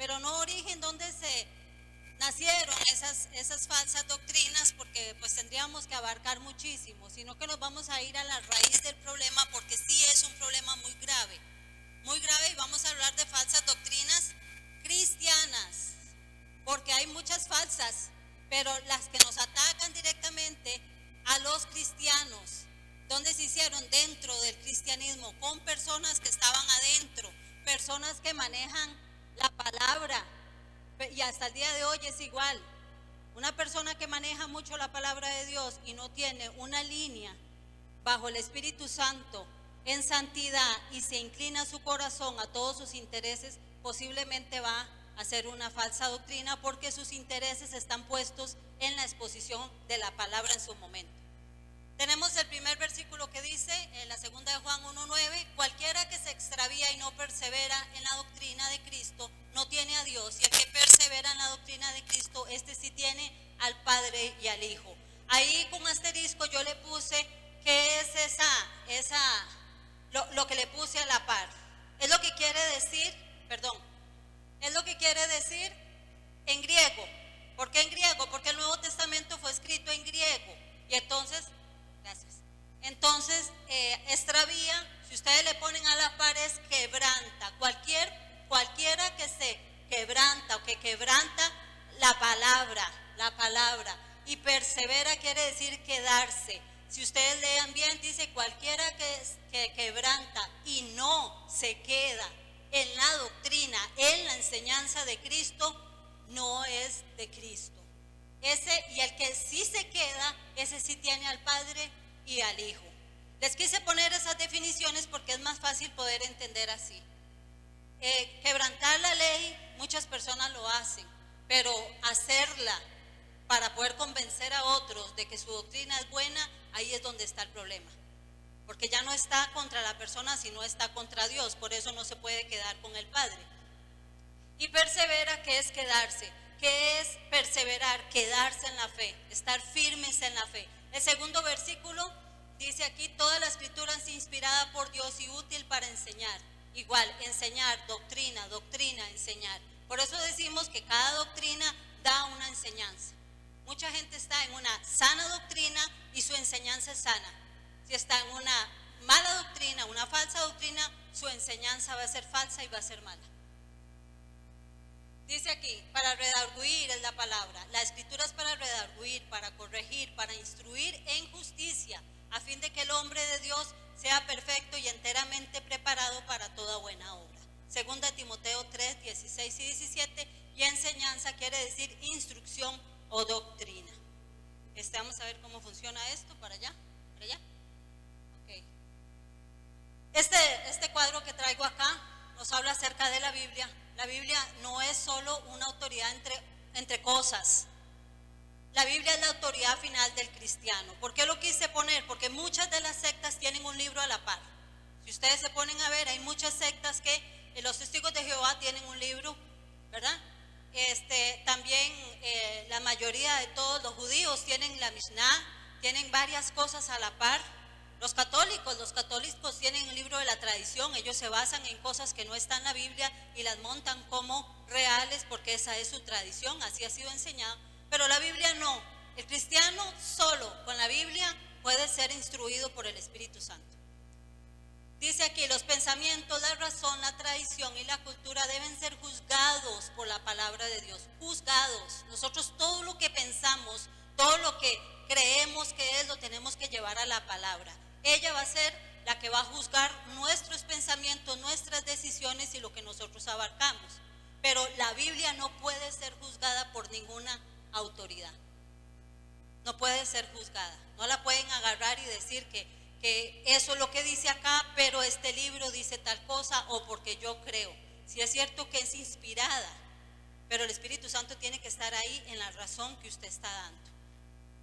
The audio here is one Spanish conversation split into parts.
pero no origen donde se nacieron esas falsas doctrinas, porque pues tendríamos que abarcar muchísimo, sino que nos vamos a ir a la raíz del problema, porque sí es un problema muy grave, y vamos a hablar de falsas doctrinas cristianas, porque hay muchas falsas, pero las que nos atacan directamente a los cristianos, donde se hicieron dentro del cristianismo, con personas que estaban adentro, personas que manejan la palabra, y hasta el día de hoy es igual. Una persona que maneja mucho la palabra de Dios y no tiene una línea bajo el Espíritu Santo en santidad y se inclina su corazón a todos sus intereses, posiblemente va a ser una falsa doctrina, porque sus intereses están puestos en la exposición de la palabra en su momento. Tenemos el primer versículo que dice, en la segunda de Juan 1:9, cualquiera que se extravía y no persevera en la doctrina de Cristo no tiene a Dios, y el que persevera en la doctrina de Cristo, este sí tiene al Padre y al Hijo. Ahí con asterisco yo le puse que es lo que le puse a la par. Es lo que quiere decir, es lo que quiere decir en griego. ¿Por qué en griego? Porque el Nuevo Testamento fue escrito en griego. Y entonces, gracias. Entonces, extravía, si ustedes le ponen a la par, es quebranta. Cualquiera que se quebranta o que quebranta la palabra. Y persevera quiere decir quedarse. Si ustedes lean bien, dice cualquiera que quebranta y no se queda en la doctrina, en la enseñanza de Cristo, no es de Cristo. Y el que sí se queda, ese sí tiene al Padre y al Hijo. Les quise poner esas definiciones porque es más fácil poder entender así. Quebrantar la ley, muchas personas lo hacen, pero hacerla para poder convencer a otros de que su doctrina es buena, ahí es donde está el problema. Porque ya no está contra la persona, sino está contra Dios. Por eso no se puede quedar con el Padre. Y persevera, ¿qué es quedarse? ¿Qué es perseverar? Quedarse en la fe, estar firmes en la fe. El segundo versículo dice aquí, toda la escritura es inspirada por Dios y útil para enseñar. Igual, enseñar, doctrina, enseñar. Por eso decimos que cada doctrina da una enseñanza. Mucha gente está en una sana doctrina y su enseñanza es sana. Si está en una mala doctrina, una falsa doctrina, su enseñanza va a ser falsa y va a ser mala. Dice aquí, para redarguir es la palabra. La escritura es para redarguir, para corregir, para instruir en justicia, a fin de que el hombre de Dios sea perfecto y enteramente preparado para toda buena obra. Segunda Timoteo 3, 16 y 17, y enseñanza quiere decir instrucción o doctrina. Vamos a ver cómo funciona esto, para allá. Okay. Este cuadro que traigo acá nos habla acerca de la Biblia. La Biblia no es solo una autoridad entre cosas. La Biblia es la autoridad final del cristiano. ¿Por qué lo quise poner? Porque muchas de las sectas tienen un libro a la par. Si ustedes se ponen a ver, hay muchas sectas que los testigos de Jehová tienen un libro, ¿verdad? También la mayoría de todos los judíos tienen la Mishnah, tienen varias cosas a la par. Los católicos tienen el libro de la tradición, ellos se basan en cosas que no están en la Biblia y las montan como reales porque esa es su tradición, así ha sido enseñado, pero la Biblia no. El cristiano solo con la Biblia puede ser instruido por el Espíritu Santo. Dice aquí, los pensamientos, la razón, la tradición y la cultura deben ser juzgados por la palabra de Dios, juzgados. Nosotros todo lo que pensamos, todo lo que creemos que es, lo tenemos que llevar a la palabra. Ella va a ser la que va a juzgar nuestros pensamientos, nuestras decisiones y lo que nosotros abarcamos. Pero la Biblia no puede ser juzgada por ninguna autoridad. No puede ser juzgada. No la pueden agarrar y decir que eso es lo que dice acá, pero este libro dice tal cosa, o porque yo creo. Si es cierto que es inspirada, pero el Espíritu Santo tiene que estar ahí en la razón que usted está dando.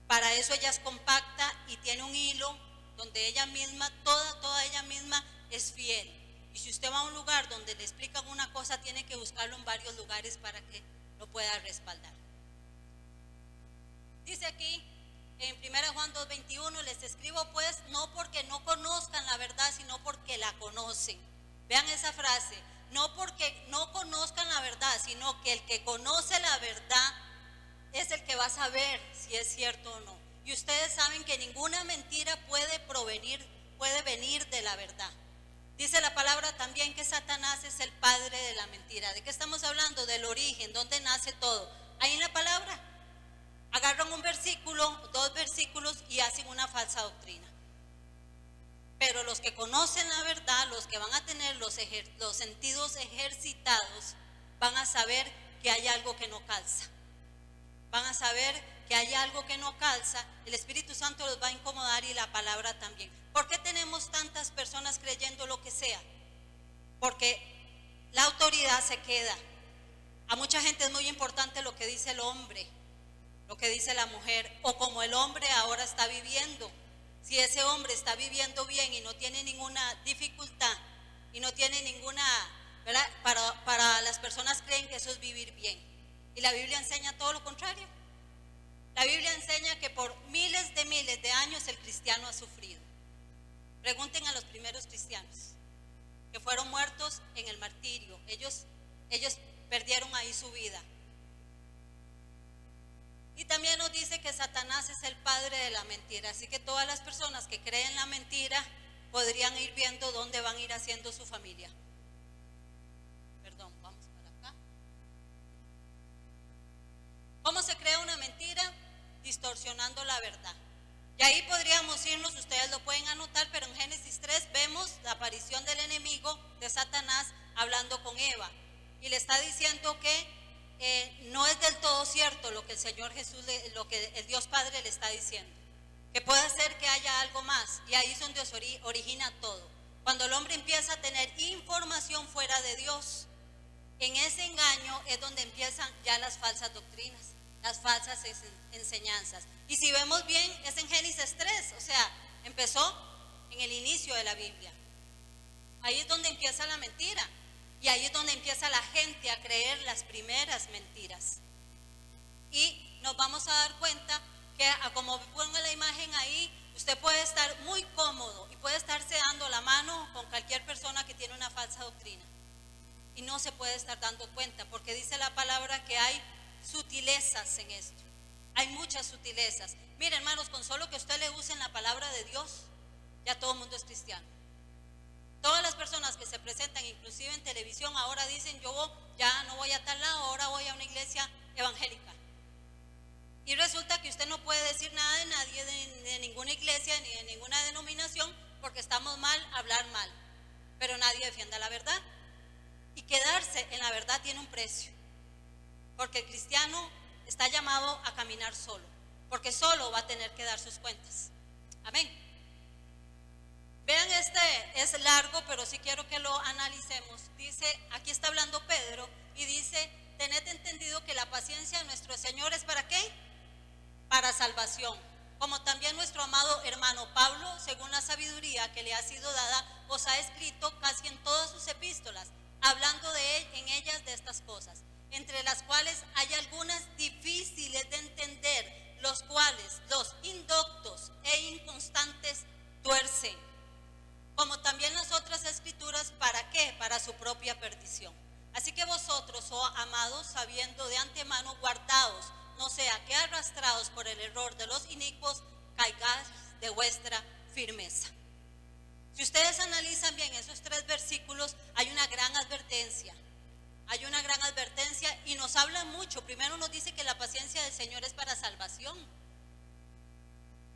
Para eso ella es compacta y tiene un hilo donde ella misma, toda ella misma es fiel. Y si usted va a un lugar donde le explican una cosa, tiene que buscarlo en varios lugares para que lo pueda respaldar. Dice aquí en 1 Juan 2:21, les escribo pues no porque no conozcan la verdad, sino porque la conocen. Vean esa frase, no porque no conozcan la verdad, sino que el que conoce la verdad es el que va a saber si es cierto o no. Y ustedes saben que ninguna mentira puede venir de la verdad. Dice la palabra también que Satanás es el padre de la mentira. ¿De qué estamos hablando? Del origen, ¿dónde nace todo? Ahí en la palabra. Agarran un versículo, 2 versículos y hacen una falsa doctrina. Pero los que conocen la verdad, los que van a tener los sentidos ejercitados, van a saber que hay algo que no calza. Van a saber que hay algo que no calza, el Espíritu Santo los va a incomodar y la palabra también. ¿Por qué tenemos tantas personas creyendo lo que sea? Porque la autoridad se queda. A mucha gente es muy importante lo que dice el hombre, lo que dice la mujer, o como el hombre ahora está viviendo. Si ese hombre está viviendo bien y no tiene ninguna dificultad y no tiene ninguna, ¿verdad? Para las personas creen que eso es vivir bien. Y la Biblia enseña todo lo contrario. La Biblia enseña que por miles de años el cristiano ha sufrido. Pregunten a los primeros cristianos que fueron muertos en el martirio. Ellos perdieron ahí su vida. Y también nos dice que Satanás es el padre de la mentira. Así que todas las personas que creen la mentira podrían ir viendo dónde van a ir haciendo su familia. Perdón, vamos para acá. ¿Cómo se crea una mentira? Distorsionando la verdad. Y ahí podríamos irnos, ustedes lo pueden anotar, pero en Génesis 3 vemos la aparición del enemigo de Satanás hablando con Eva. Y le está diciendo que no es del todo cierto lo que el Señor Jesús, lo que el Dios Padre le está diciendo. Que puede ser que haya algo más. Y ahí es donde se origina todo. Cuando el hombre empieza a tener información fuera de Dios, en ese engaño es donde empiezan ya las falsas doctrinas, las falsas enseñanzas. Y si vemos bien, es en Génesis 3, o sea, empezó en el inicio de la Biblia. Ahí es donde empieza la mentira. Y ahí es donde empieza la gente a creer las primeras mentiras. Y nos vamos a dar cuenta que, como pongo la imagen ahí, usted puede estar muy cómodo y puede estarse dando la mano con cualquier persona que tiene una falsa doctrina. Y no se puede estar dando cuenta, porque dice la palabra que hay sutilezas en esto. Hay muchas sutilezas. Miren, hermanos, con solo que usted le use en la palabra de Dios, ya todo el mundo es cristiano. Todas las personas que se presentan, inclusive en televisión, ahora dicen, yo ya no voy a tal lado, ahora voy a una iglesia evangélica. Y resulta que usted no puede decir nada de nadie, de ninguna iglesia, ni de ninguna denominación, porque estamos mal, hablar mal. Pero nadie defienda la verdad. Y quedarse en la verdad tiene un precio. Porque el cristiano está llamado a caminar solo, porque solo va a tener que dar sus cuentas. Amén. Vean, es largo, pero sí quiero que lo analicemos. Dice, aquí está hablando Pedro y dice, tened entendido que la paciencia de nuestro Señor es ¿para qué? Para salvación. Como también nuestro amado hermano Pablo, según la sabiduría que le ha sido dada, os ha escrito casi en todas sus epístolas, hablando en ellas de estas cosas, entre las cuales hay algunas difíciles de entender, los cuales los indoctos e inconstantes tuercen, como también las otras escrituras, ¿para qué? Para su propia perdición. Así que vosotros, oh amados, sabiendo de antemano, guardaos, no sea que arrastrados por el error de los inicuos, caigáis de vuestra firmeza. Si ustedes analizan bien esos 3 versículos, hay una gran advertencia. Hay una gran advertencia y nos habla mucho. Primero nos dice que la paciencia del Señor es para salvación.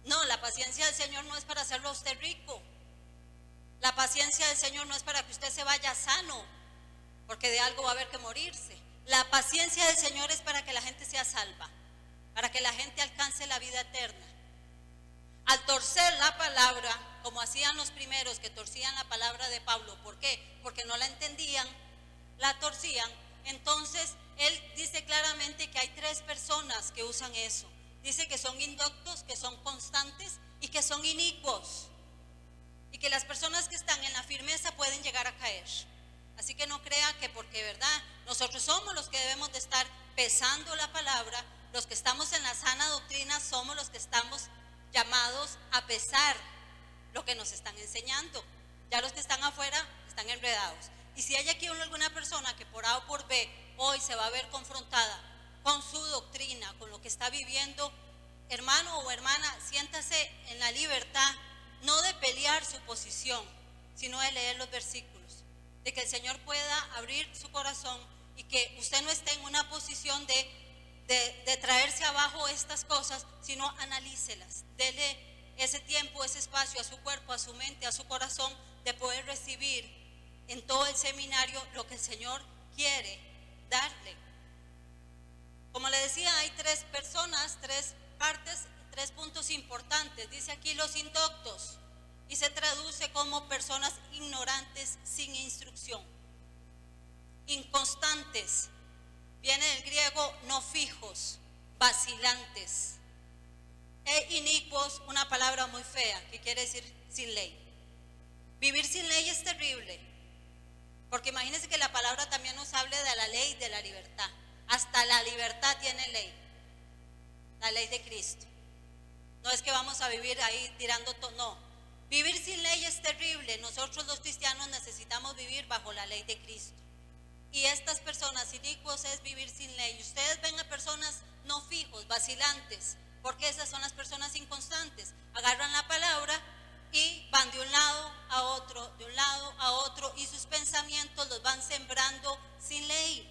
No, la paciencia del Señor no es para hacerlo a usted rico. La paciencia del Señor no es para que usted se vaya sano, porque de algo va a haber que morirse. La paciencia del Señor es para que la gente sea salva, para que la gente alcance la vida eterna. Al torcer la palabra, como hacían los primeros que torcían la palabra de Pablo, ¿por qué? Porque no la entendían, la torcían. Entonces él dice claramente que hay 3 personas que usan eso. Dice que son indoctos, que son constantes y que son inicuos. Y que las personas que están en la firmeza pueden llegar a caer. Así que no crea que porque, ¿verdad?, nosotros somos los que debemos de estar pesando la palabra, los que estamos en la sana doctrina somos los que estamos llamados a pesar lo que nos están enseñando. Ya los que están afuera están enredados. Y si hay aquí alguna persona que por A o por B hoy se va a ver confrontada con su doctrina, con lo que está viviendo, hermano o hermana, siéntase en la libertad, no de pelear su posición, sino de leer los versículos, de que el Señor pueda abrir su corazón y que usted no esté en una posición de traerse abajo estas cosas, sino analícelas, dele ese tiempo, ese espacio a su cuerpo, a su mente, a su corazón, de poder recibir en todo el seminario lo que el Señor quiere darle. Como le decía, hay tres personas, tres partes, tres puntos importantes. Dice aquí los indoctos y se traduce como personas ignorantes sin instrucción. Inconstantes, viene del griego no fijos, vacilantes. E inicuos, una palabra muy fea que quiere decir sin ley. Vivir sin ley es terrible, porque imagínense que la palabra también nos habla de la ley de la libertad. Hasta la libertad tiene ley, la ley de Cristo. No es que vamos a vivir ahí tirando todo, no. Vivir sin ley es terrible. Nosotros los cristianos necesitamos vivir bajo la ley de Cristo. Y estas personas inicuos es vivir sin ley. Ustedes ven a personas no fijos, vacilantes, porque esas son las personas inconstantes. Agarran la palabra y van de un lado a otro, de un lado a otro, y sus pensamientos los van sembrando sin ley,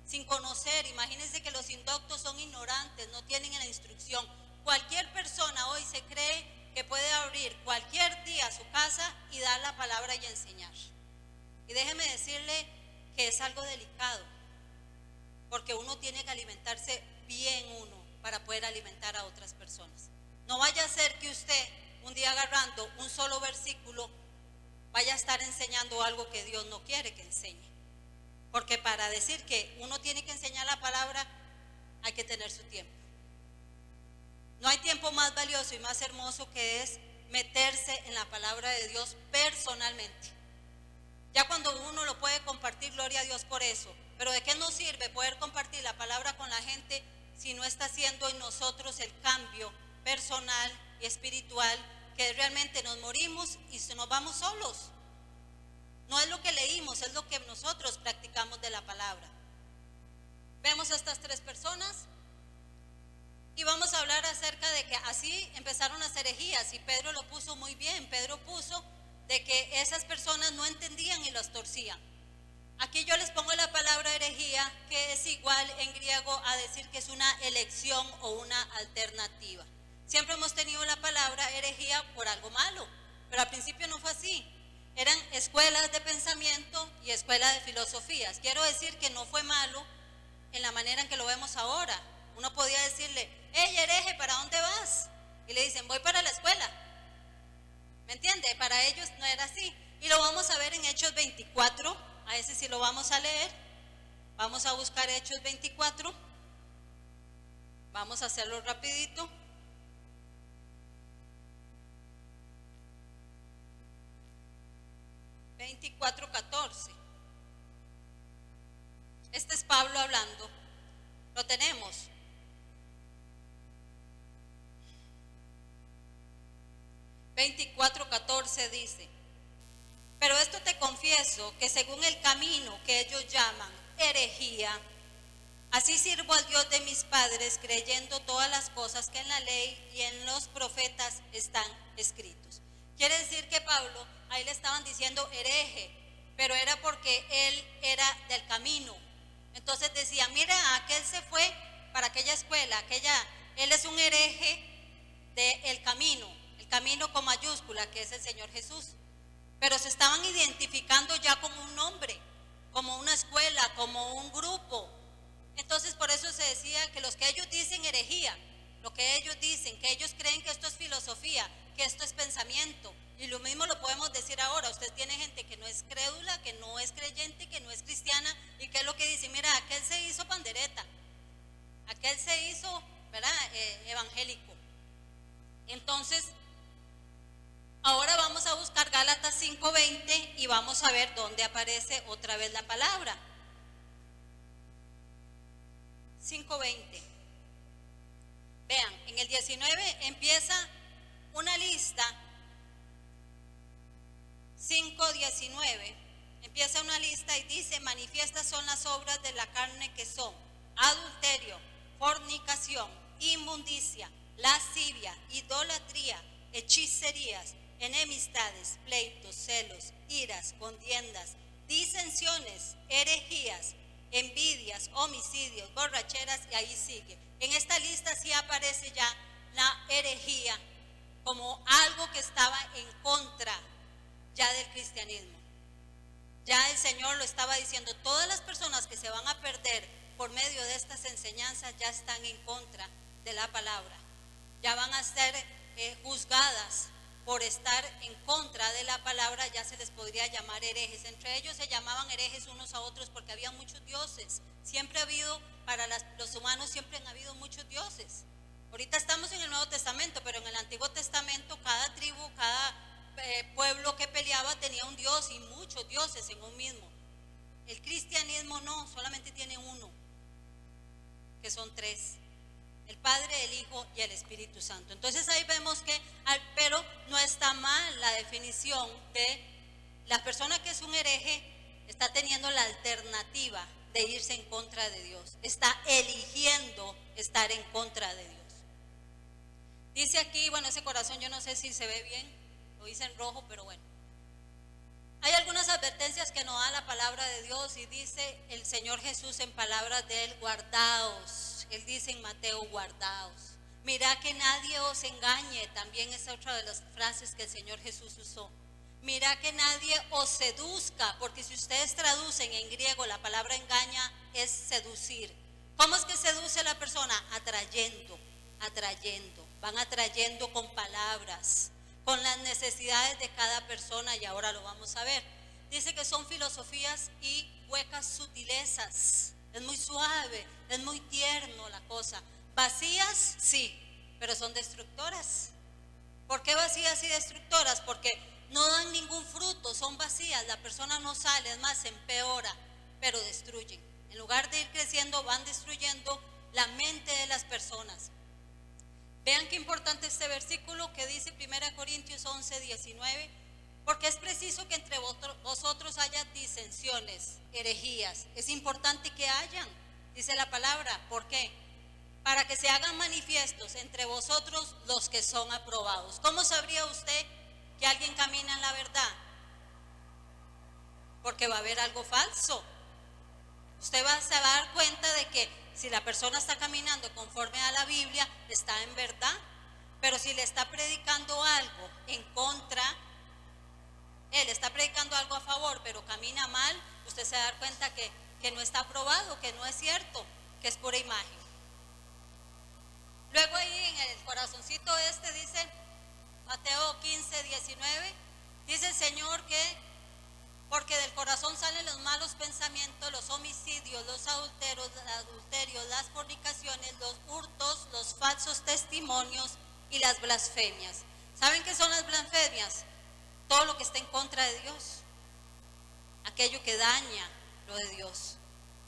sin conocer. Imagínense que los indoctos son ignorantes, no tienen la instrucción. Cualquier persona hoy se cree que puede abrir cualquier día su casa y dar la palabra y enseñar. Y déjeme decirle que es algo delicado, porque uno tiene que alimentarse bien uno para poder alimentar a otras personas. No vaya a ser que usted un día agarrando un solo versículo vaya a estar enseñando algo que Dios no quiere que enseñe. Porque para decir que uno tiene que enseñar la palabra hay que tener su tiempo. No hay tiempo más valioso y más hermoso que es meterse en la palabra de Dios personalmente. Ya cuando uno lo puede compartir, gloria a Dios por eso. Pero ¿de qué nos sirve poder compartir la palabra con la gente si no está haciendo en nosotros el cambio personal y espiritual, que realmente nos morimos y nos vamos solos? No es lo que leímos, es lo que nosotros practicamos de la palabra. Vemos a estas tres personas y vamos a hablar acerca de que así empezaron las herejías, y Pedro lo puso muy bien. Pedro puso de que esas personas no entendían y las torcían. Aquí yo les pongo la palabra herejía, que es igual en griego a decir que es una elección o una alternativa. Siempre hemos tenido la palabra herejía por algo malo, pero al principio no fue así. Eran escuelas de pensamiento y escuelas de filosofías. Quiero decir que no fue malo en la manera en que lo vemos ahora. Uno podía decirle: hey, hereje, ¿para dónde vas? Y le dicen: voy para la escuela. ¿Me entiende? Para ellos no era así. Y lo vamos a ver en Hechos 24, a ese sí lo vamos a leer. Vamos a buscar Hechos 24. Vamos a hacerlo rapidito. (24:14). Este es Pablo hablando. Lo tenemos. (24:14) dice: pero esto te confieso, que según el camino que ellos llaman herejía, así sirvo al Dios de mis padres, creyendo todas las cosas que en la ley y en los profetas están escritos. Quiere decir que Pablo, ahí le estaban diciendo hereje, pero era porque él era del camino. Entonces decía: mira, aquel se fue para aquella escuela, él es un hereje del camino, el camino con mayúscula, que es el Señor Jesús. Pero se estaban identificando ya como un nombre, como una escuela, como un grupo. Entonces por eso se decía que los que ellos dicen herejía, lo que ellos dicen, que ellos creen que esto es filosofía, que esto es pensamiento. Y lo mismo lo podemos decir ahora. Usted tiene gente que no es crédula, que no es creyente, que no es cristiana, y que es lo que dice: mira, aquel se hizo pandereta, aquel se hizo, ¿verdad?, evangélico. Entonces, ahora vamos a buscar Gálatas 5:20 y vamos a ver dónde aparece otra vez la palabra. 5:20. Vean, en el 19 empieza una lista. 5:19 empieza una lista y dice: manifiestas son las obras de la carne, que son adulterio, fornicación, inmundicia, lascivia, idolatría, hechicerías, enemistades, pleitos, celos, iras, contiendas, disensiones, herejías, envidias, homicidios, borracheras, y ahí sigue. En esta lista sí aparece ya la herejía como algo que estaba en contra ya del cristianismo. Ya el Señor lo estaba diciendo: todas las personas que se van a perder por medio de estas enseñanzas ya están en contra de la palabra, ya van a ser juzgadas por estar en contra de la palabra. Ya se les podría llamar herejes. Entre ellos se llamaban herejes unos a otros porque había muchos dioses. Siempre ha habido, para los humanos siempre han habido muchos dioses. Ahorita estamos en el Nuevo Testamento, pero en el Antiguo Testamento cada tribu, cada pueblo que peleaba tenía un dios, y muchos dioses en un mismo. El cristianismo no, solamente tiene uno, que son tres: el Padre, el Hijo y el Espíritu Santo. Entonces ahí vemos que, pero no está mal la definición de la persona que es un hereje. Está teniendo la alternativa de irse en contra de Dios, está eligiendo estar en contra de Dios. Dice aquí, bueno, ese corazón yo no sé si se ve bien, lo hice en rojo, pero bueno. Hay algunas advertencias que nos da la palabra de Dios, y dice el Señor Jesús en palabras de Él: guardaos. Él dice en Mateo: guardaos. Mirad que nadie os engañe. También es otra de las frases que el Señor Jesús usó. Mirad que nadie os seduzca, porque si ustedes traducen en griego, la palabra engaña es seducir. ¿Cómo es que seduce a la persona? Atrayendo. Van atrayendo con palabras, con las necesidades de cada persona, y ahora lo vamos a ver. Dice que son filosofías y huecas sutilezas. Es muy suave, es muy tierno la cosa. Vacías, sí, pero son destructoras. ¿Por qué vacías y destructoras? Porque no dan ningún fruto, son vacías, la persona no sale, es más, se empeora, pero destruyen. En lugar de ir creciendo, van destruyendo la mente de las personas. Vean qué importante este versículo que dice 1 Corintios 11, 19: porque es preciso que entre vosotros haya disensiones, herejías. Es importante que hayan, dice la palabra. ¿Por qué? Para que se hagan manifiestos entre vosotros los que son aprobados. ¿Cómo sabría usted que alguien camina en la verdad? Porque va a haber algo falso. Usted se va a dar cuenta de que si la persona está caminando conforme a la Biblia, está en verdad. Pero si le está predicando algo en contra, él está predicando algo a favor, pero camina mal, usted se va a dar cuenta que no está aprobado, que no es cierto, que es pura imagen. Luego ahí en el corazoncito dice Mateo 15, 19, dice el Señor que porque del corazón salen los malos pensamientos, los homicidios, los adulterios, las fornicaciones, los hurtos, los falsos testimonios y las blasfemias. ¿Saben qué son las blasfemias? Todo lo que está en contra de Dios, aquello que daña lo de Dios,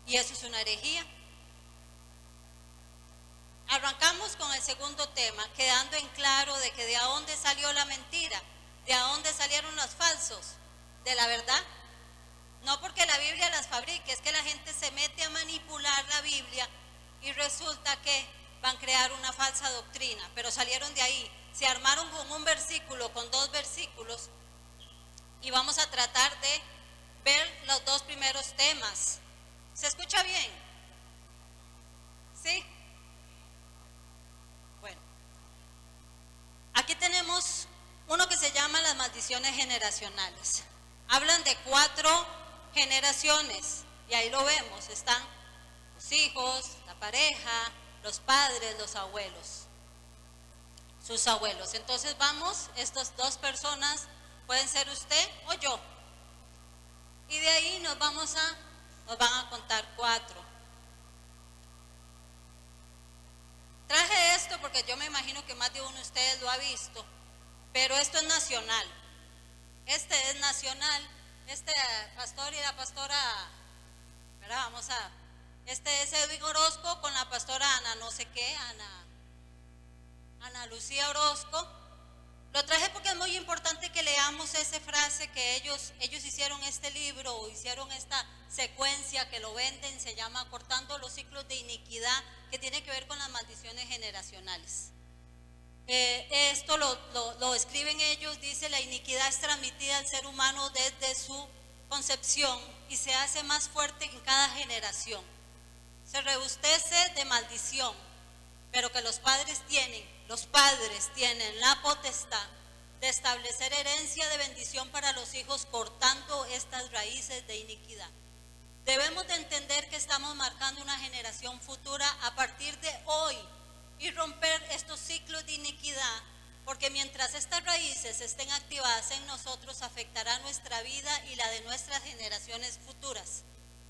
y eso es una herejía. Arrancamos con el segundo tema, quedando en claro de que de dónde salió la mentira, de dónde salieron los falsos, de la verdad. No porque la Biblia las fabrique, es que la gente se mete a manipular la Biblia y resulta que van a crear una falsa doctrina, pero salieron de ahí, se armaron con un versículo, con dos versículos, y vamos a tratar de ver los dos primeros temas. ¿Se escucha bien? ¿Sí? Bueno, aquí tenemos uno que se llama las maldiciones generacionales. Hablan de 4 generaciones, y ahí lo vemos, están los hijos, la pareja, los padres, los abuelos, sus abuelos. Entonces vamos, estas dos personas pueden ser usted o yo, y de ahí nos van a contar 4. Traje esto porque yo me imagino que más de uno de ustedes lo ha visto, pero esto es nacional. Este es nacional. Este pastor y la pastora, ¿verdad? Este es Edwin Orozco con la pastora Ana no sé qué, Ana Lucía Orozco. Lo traje porque es muy importante que leamos esa frase que ellos hicieron este libro, o hicieron esta secuencia que lo venden, se llama Cortando los ciclos de iniquidad, que tiene que ver con las maldiciones generacionales. Esto lo escriben ellos, dice: la iniquidad es transmitida al ser humano desde su concepción y se hace más fuerte en cada generación. Se rebustece de maldición, pero que los padres tienen la potestad de establecer herencia de bendición para los hijos, cortando estas raíces de iniquidad. Debemos de entender que estamos marcando una generación futura a partir de hoy y romper estos ciclos de iniquidad, porque mientras estas raíces estén activadas en nosotros, afectará nuestra vida y la de nuestras generaciones futuras.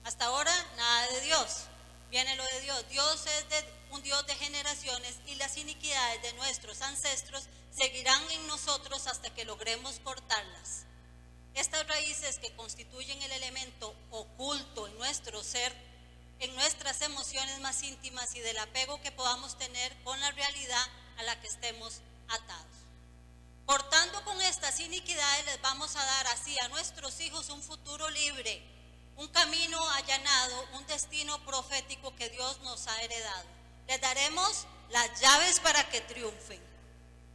Hasta ahora nada de Dios, viene lo de Dios. Dios es un Dios de generaciones, y las iniquidades de nuestros ancestros seguirán en nosotros hasta que logremos cortarlas. Estas raíces, que constituyen el elemento oculto en nuestro ser, en nuestras emociones más íntimas y del apego que podamos tener con la realidad a la que estemos atados. Cortando con estas iniquidades, les vamos a dar así a nuestros hijos un futuro libre, un camino allanado, un destino profético que Dios nos ha heredado. Les daremos las llaves para que triunfen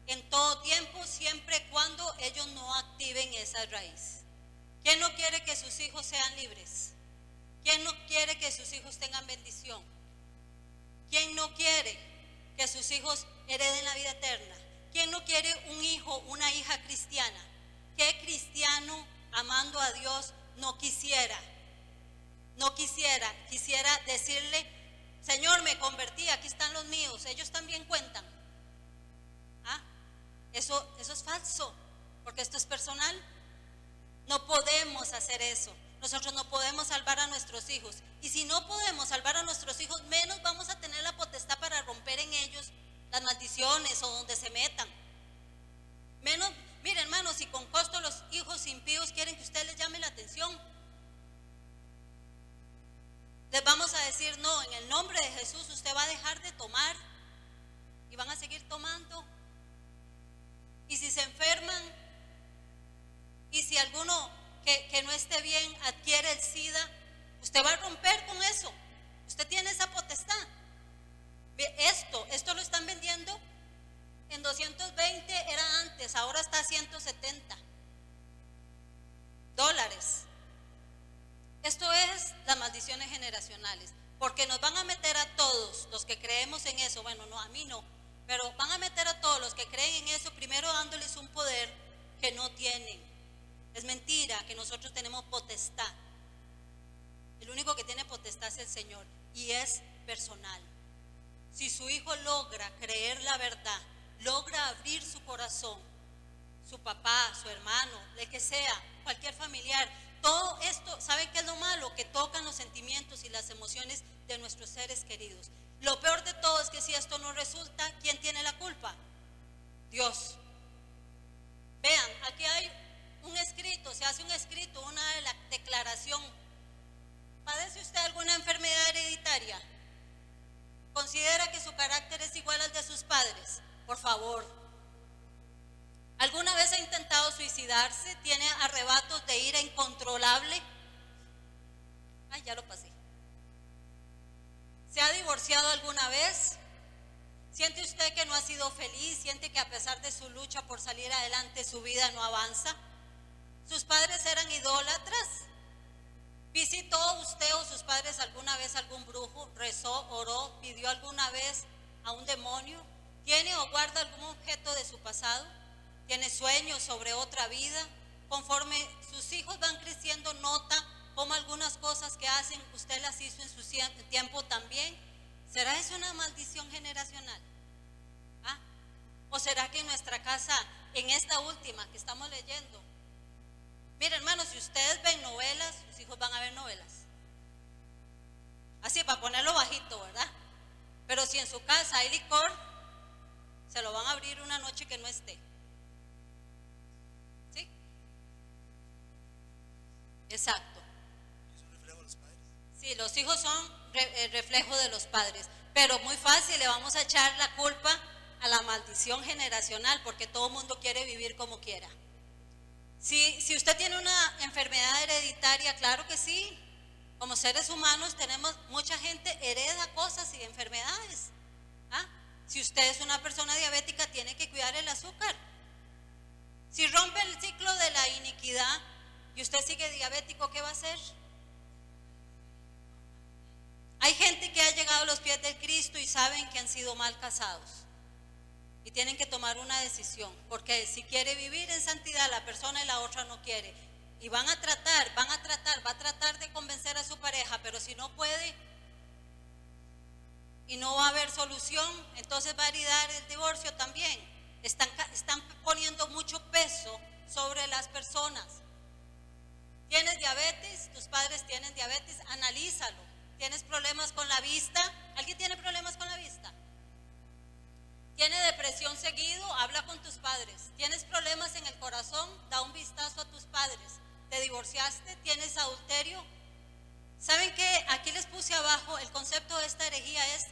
en todo tiempo, siempre y cuando ellos no activen esa raíz. ¿Quién no quiere que sus hijos sean libres? ¿Quién no quiere que sus hijos tengan bendición? ¿Quién no quiere que sus hijos hereden la vida eterna? ¿Quién no quiere un hijo, una hija cristiana? ¿Qué cristiano amando a Dios no quisiera? Quisiera decirle: Señor, me convertí, aquí están los míos, ellos también cuentan. Eso es falso, porque esto es personal. No podemos hacer eso. Nosotros no podemos salvar a nuestros hijos, y si no podemos salvar a nuestros hijos, menos vamos a tener la potestad para romper en ellos las maldiciones o donde se metan. Menos, mire hermanos, si con costo los hijos impíos quieren que usted les llame la atención, les vamos a decir: no, en el nombre de Jesús usted va a dejar de tomar, y van a seguir tomando. Y si se enferman, y si alguno que no esté bien adquiere el SIDA, usted va a romper con eso. Usted tiene esa potestad. Esto lo están vendiendo en 220, era antes, ahora está a $170. Esto es las maldiciones generacionales, porque nos van a meter a todos los que creemos en eso. Bueno, no, a mí no, pero van a meter a todos los que creen en eso, primero dándoles un poder que no tienen. Es mentira que nosotros tenemos potestad. El único que tiene potestad es el Señor, y es personal. Si su hijo logra creer la verdad, logra abrir su corazón, su papá, su hermano, el que sea, cualquier familiar, todo esto, ¿saben qué es lo malo? Que tocan los sentimientos y las emociones de nuestros seres queridos. Lo peor de todo es que si esto no resulta, ¿quién tiene la culpa? Dios. Vean, aquí hay un escrito, se hace un escrito, una declaración. ¿Padece usted alguna enfermedad hereditaria? ¿Considera que su carácter es igual al de sus padres? Por favor. ¿Alguna vez ha intentado suicidarse? ¿Tiene arrebatos de ira incontrolable? Ay, ya lo pasé. ¿Se ha divorciado alguna vez? ¿Siente usted que no ha sido feliz? ¿Siente que a pesar de su lucha por salir adelante, su vida no avanza? ¿Sus padres eran idólatras? ¿Visitó usted o sus padres alguna vez algún brujo? ¿Rezó, oró, pidió alguna vez a un demonio? ¿Tiene o guarda algún objeto de su pasado? ¿Tiene sueños sobre otra vida? Conforme sus hijos van creciendo, nota cómo algunas cosas que hacen, usted las hizo en su tiempo también. ¿Será eso una maldición generacional? ¿O será que en nuestra casa, en esta última que estamos leyendo, mire hermanos, si ustedes ven novelas, sus hijos van a ver novelas? Así, para ponerlo bajito, ¿verdad? Pero si en su casa hay licor, se lo van a abrir una noche que no esté. ¿Sí? Exacto. ¿Es un reflejo de los padres? Sí, los hijos son reflejo de los padres, pero muy fácil, le vamos a echar la culpa a la maldición generacional, porque todo el mundo quiere vivir como quiera. Si usted tiene una enfermedad hereditaria, claro que sí. Como seres humanos tenemos, mucha gente hereda cosas y enfermedades. ¿Ah? Si usted es una persona diabética, tiene que cuidar el azúcar. Si rompe el ciclo de la iniquidad y usted sigue diabético, ¿qué va a hacer? Hay gente que ha llegado a los pies del Cristo y saben que han sido mal casados y tienen que tomar una decisión, porque si quiere vivir en santidad la persona y la otra no quiere, y va a tratar de convencer a su pareja, pero si no puede y no va a haber solución, entonces va a heredar el divorcio también. Están poniendo mucho peso sobre las personas. ¿Tienes diabetes? ¿Tus padres tienen diabetes? Analízalo. ¿Tienes problemas con la vista? ¿Alguien tiene problemas con la vista? ¿Tiene depresión seguido? Habla con tus padres. ¿Tienes problemas en el corazón? Da un vistazo a tus padres. ¿Te divorciaste? ¿Tienes adulterio? ¿Saben qué? Aquí les puse abajo, el concepto de esta herejía es: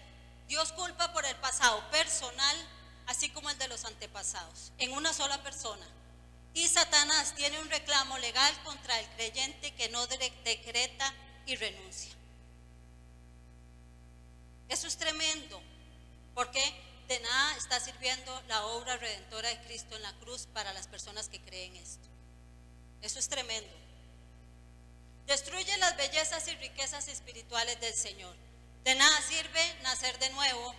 Dios culpa por el pasado personal, así como el de los antepasados, en una sola persona. Y Satanás tiene un reclamo legal contra el creyente que no decreta y renuncia. Eso es tremendo, porque de nada está sirviendo la obra redentora de Cristo en la cruz para las personas que creen esto. Eso es tremendo. Destruye las bellezas y riquezas espirituales del Señor. De nada sirve nacer de nuevo,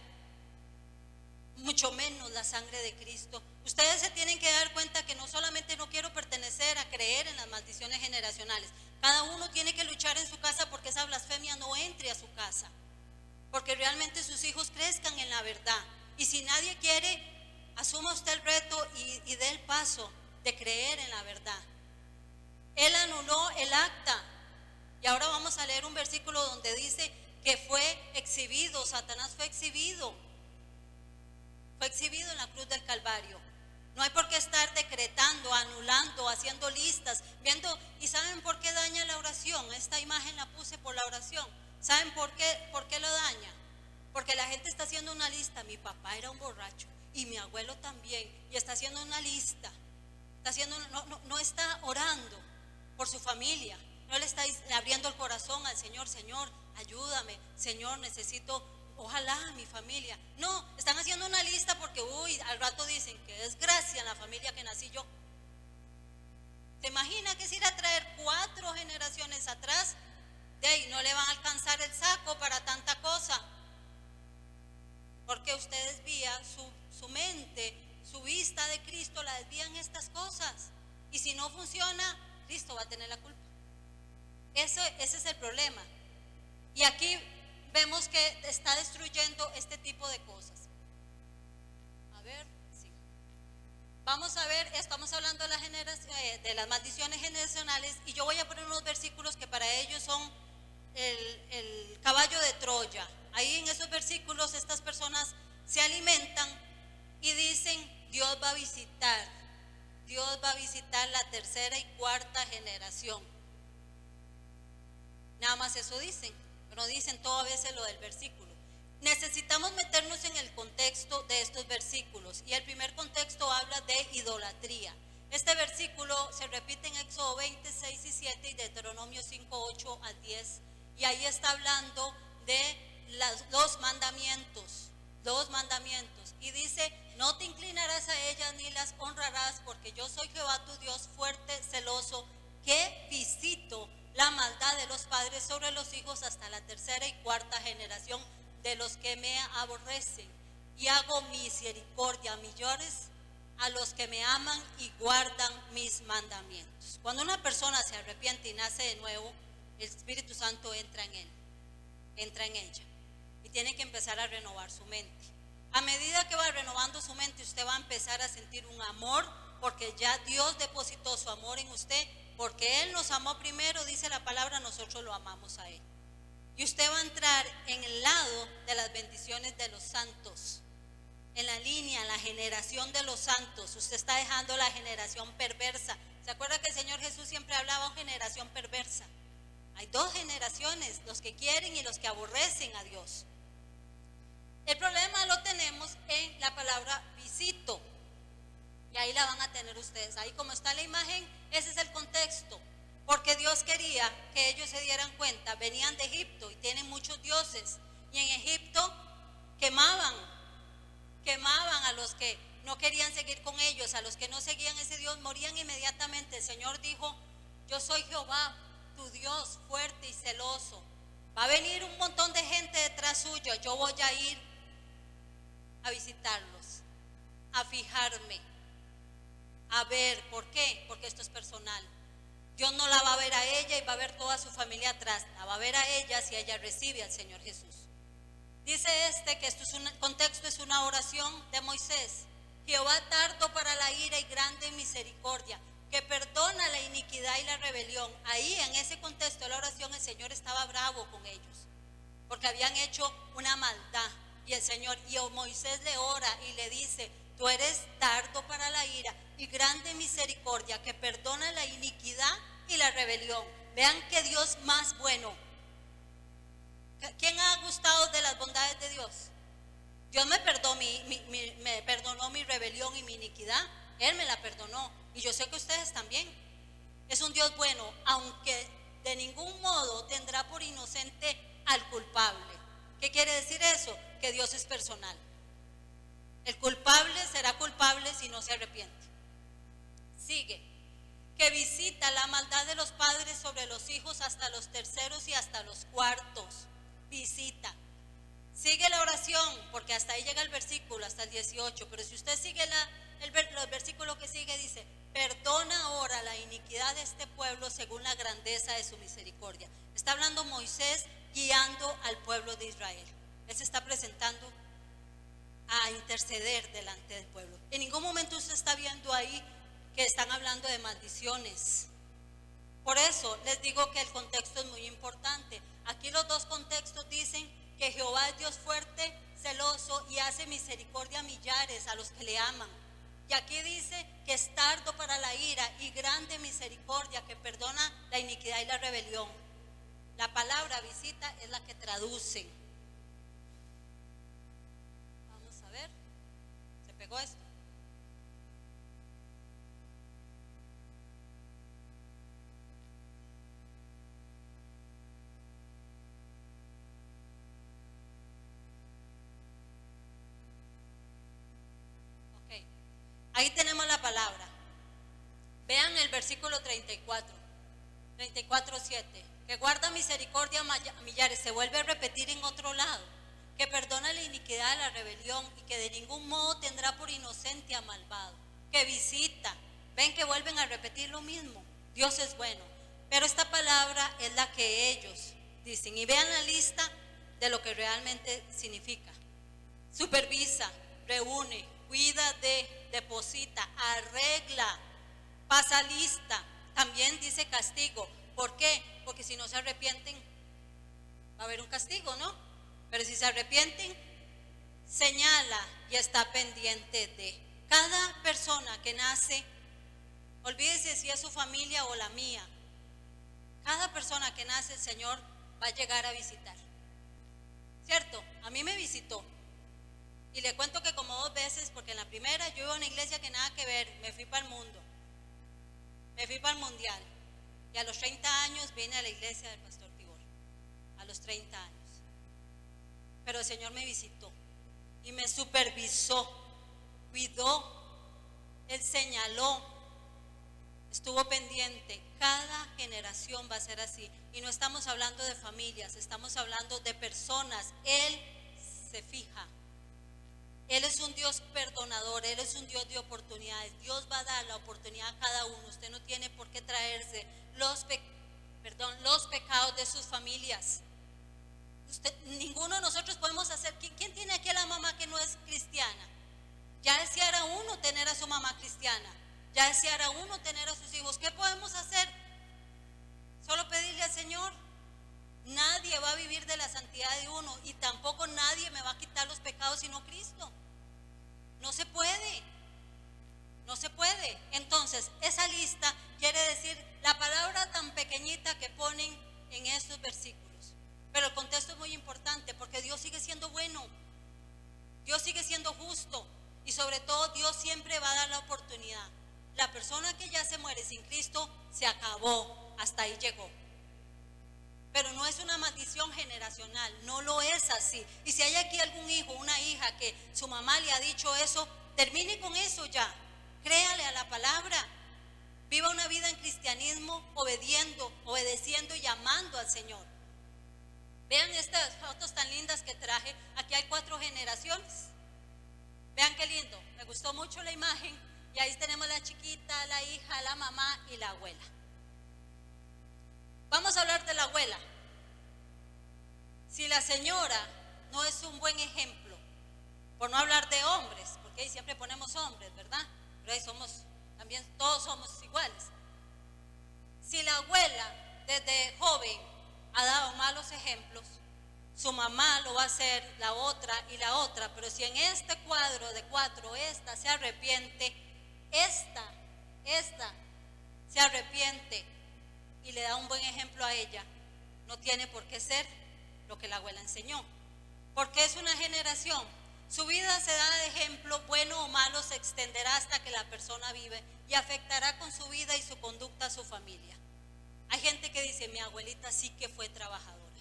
mucho menos la sangre de Cristo. Ustedes se tienen que dar cuenta que no solamente no quiero pertenecer a creer en las maldiciones generacionales. Cada uno tiene que luchar en su casa porque esa blasfemia no entre a su casa, porque realmente sus hijos crezcan en la verdad. Y si nadie quiere, asuma usted el reto y dé el paso de creer en la verdad. Él anuló el acta. Y ahora vamos a leer un versículo donde dice que fue exhibido, Satanás fue exhibido en la cruz del Calvario. No hay por qué estar decretando, anulando, haciendo listas, viendo. ¿Y saben por qué daña la oración? Esta imagen la puse por la oración. ¿Saben por qué lo daña? Porque la gente está haciendo una lista. Mi papá era un borracho y mi abuelo también, y está haciendo una lista. No está orando por su familia, no le está abriendo el corazón al Señor. Señor, ayúdame, Señor, necesito, ojalá mi familia. No, están haciendo una lista porque al rato dicen que desgracia en la familia que nací yo. ¿Se imagina que es ir a traer 4 generaciones atrás? De ahí no le van a alcanzar el saco para tanta cosa, porque usted desvía su mente, su vista de Cristo la desvían estas cosas, y si no funciona, Cristo va a tener la culpa. Ese es el problema. Y aquí vemos que está destruyendo este tipo de cosas. A ver, sí. Vamos a ver, estamos hablando de las maldiciones generacionales, y yo voy a poner unos versículos que para ellos son el caballo de Troya. Ahí en esos versículos estas personas se alimentan y dicen: Dios va a visitar la tercera y cuarta generación. Nada más eso dicen, pero no dicen todo a veces lo del versículo. Necesitamos meternos en el contexto de estos versículos, y el primer contexto habla de idolatría. Este versículo se repite en Éxodo 20, 6 y 7 y Deuteronomio 5, 8 al 10, y ahí está hablando de los mandamientos, y dice: no te inclinarás a ellas ni las honrarás, porque yo soy Jehová tu Dios, fuerte, celoso, que visito la maldad de los padres sobre los hijos hasta la tercera y cuarta generación de los que me aborrecen, y hago misericordia a millones a los que me aman y guardan mis mandamientos. Cuando una persona se arrepiente y nace de nuevo, el Espíritu Santo entra en ella, y tiene que empezar a renovar su mente. A medida que va renovando su mente, usted va a empezar a sentir un amor, porque ya Dios depositó su amor en usted, porque Él nos amó primero, dice la palabra, nosotros lo amamos a Él. Y usted va a entrar en el lado de las bendiciones de los santos, en la línea, en la generación de los santos. Usted está dejando la generación perversa. ¿Se acuerda que el Señor Jesús siempre hablaba de generación perversa? Hay 2 generaciones, los que quieren y los que aborrecen a Dios. El problema lo tenemos en la palabra visito. Y ahí la van a tener ustedes. Ahí como está la imagen, ese es el contexto. Porque Dios quería que ellos se dieran cuenta. Venían de Egipto y tienen muchos dioses. Y en Egipto quemaban a los que no querían seguir con ellos. A los que no seguían ese Dios morían inmediatamente. El Señor dijo: yo soy Jehová, tu Dios fuerte y celoso. Va a venir un montón de gente detrás suyo. Yo voy a ir a visitarlos, a fijarme, a ver. ¿Por qué? Porque esto es personal. Dios no la va a ver a ella y va a ver toda su familia atrás. La va a ver a ella si ella recibe al Señor Jesús. Dice que esto es un contexto, es una oración de Moisés. Jehová tardo para la ira y grande en misericordia, que perdona la iniquidad y la rebelión. Ahí en ese contexto de la oración el Señor estaba bravo con ellos, porque habían hecho una maldad. Y el Señor, y Moisés le ora y le dice: tú eres tardo para la ira y grande en misericordia, que perdona la iniquidad y la rebelión. Vean qué Dios más bueno. ¿Quién ha gustado de las bondades de Dios? Dios me perdonó mi rebelión y mi iniquidad. Él me la perdonó. Y yo sé que ustedes también. Es un Dios bueno, aunque de ningún modo tendrá por inocente al culpable. ¿Qué quiere decir eso? Que Dios es personal. El culpable será culpable si no se arrepiente. Sigue. Que visita la maldad de los padres sobre los hijos hasta los terceros y hasta los cuartos. Visita. Sigue la oración, porque hasta ahí llega el versículo, hasta el 18. Pero si usted sigue el versículo que sigue, dice: perdona ahora la iniquidad de este pueblo según la grandeza de su misericordia. Está hablando Moisés guiando al pueblo de Israel. Él se está presentando a interceder delante del pueblo. En ningún momento usted está viendo ahí que están hablando de maldiciones. Por eso les digo que el contexto es muy importante. Aquí los dos contextos dicen que Jehová es Dios fuerte, celoso y hace misericordia a millares, a los que le aman. Y aquí dice que es tardo para la ira y grande misericordia, que perdona la iniquidad y la rebelión. La palabra visita es la que traducen. Vamos a ver. ¿Se pegó esto? Ahí tenemos la palabra. Vean el versículo 34:7, que guarda misericordia a millares. Se vuelve a repetir en otro lado, que perdona la iniquidad, la rebelión, y que de ningún modo tendrá por inocente a malvado. Que visita. Ven que vuelven a repetir lo mismo. Dios es bueno. Pero esta palabra es la que ellos dicen. Y vean la lista de lo que realmente significa. Supervisa, reúne, cuida deposita, arregla, pasa lista. También dice castigo. ¿Por qué? Porque si no se arrepienten, va a haber un castigo, ¿no? Pero si se arrepienten, señala y está pendiente de cada persona que nace. Olvídese si es su familia o la mía. Cada persona que nace, el Señor va a llegar a visitar. ¿Cierto? A mí me visitó. Y le cuento que como 2 veces, porque en la primera yo iba a una iglesia que nada que ver, me fui para el mundo, me fui para el mundial. Y a los 30 años vine a la iglesia del pastor Tibor, a los 30 años. Pero el Señor me visitó y me supervisó, cuidó, Él señaló, estuvo pendiente. Cada generación va a ser así. Y no estamos hablando de familias, estamos hablando de personas. Él se fija. Él es un Dios perdonador, Él es un Dios de oportunidades. Dios va a dar la oportunidad a cada uno. Usted no tiene por qué traerse los pecados de sus familias. Ninguno de nosotros podemos hacer. ¿Quién tiene aquí a la mamá que no es cristiana? Ya deseara uno tener a su mamá cristiana. Ya deseara uno tener a sus hijos. ¿Qué podemos hacer? Solo pedirle al Señor. Nadie va a vivir de la santidad de uno, y tampoco nadie me va a quitar los pecados sino Cristo. No se puede. No se puede. Entonces, esa lista quiere decir la palabra tan pequeñita que ponen en estos versículos. Pero el contexto es muy importante, porque Dios sigue siendo bueno. Dios sigue siendo justo y sobre todo Dios siempre va a dar la oportunidad. La persona que ya se muere sin Cristo se acabó, hasta ahí llegó. Pero no es una maldición generacional, no lo es así. Y si hay aquí algún hijo, una hija que su mamá le ha dicho eso, termine con eso ya. Créale a la palabra. Viva una vida en cristianismo obedeciendo y amando al Señor. Vean estas fotos tan lindas que traje. Aquí hay 4 generaciones. Vean qué lindo. Me gustó mucho la imagen. Y ahí tenemos la chiquita, la hija, la mamá y la abuela. Vamos a hablar de la abuela. Si la señora no es un buen ejemplo, por no hablar de hombres, porque ahí siempre ponemos hombres, ¿verdad? Pero ahí también todos somos iguales. Si la abuela desde joven ha dado malos ejemplos, su mamá lo va a hacer, la otra y la otra, pero si en este cuadro de 4 esta se arrepiente, esta se arrepiente y le da un buen ejemplo a ella, no tiene por qué ser lo que la abuela enseñó, porque es una generación. Su vida se da de ejemplo, bueno o malo, se extenderá hasta que la persona vive y afectará con su vida y su conducta a su familia. Hay gente que dice, mi abuelita sí que fue trabajadora,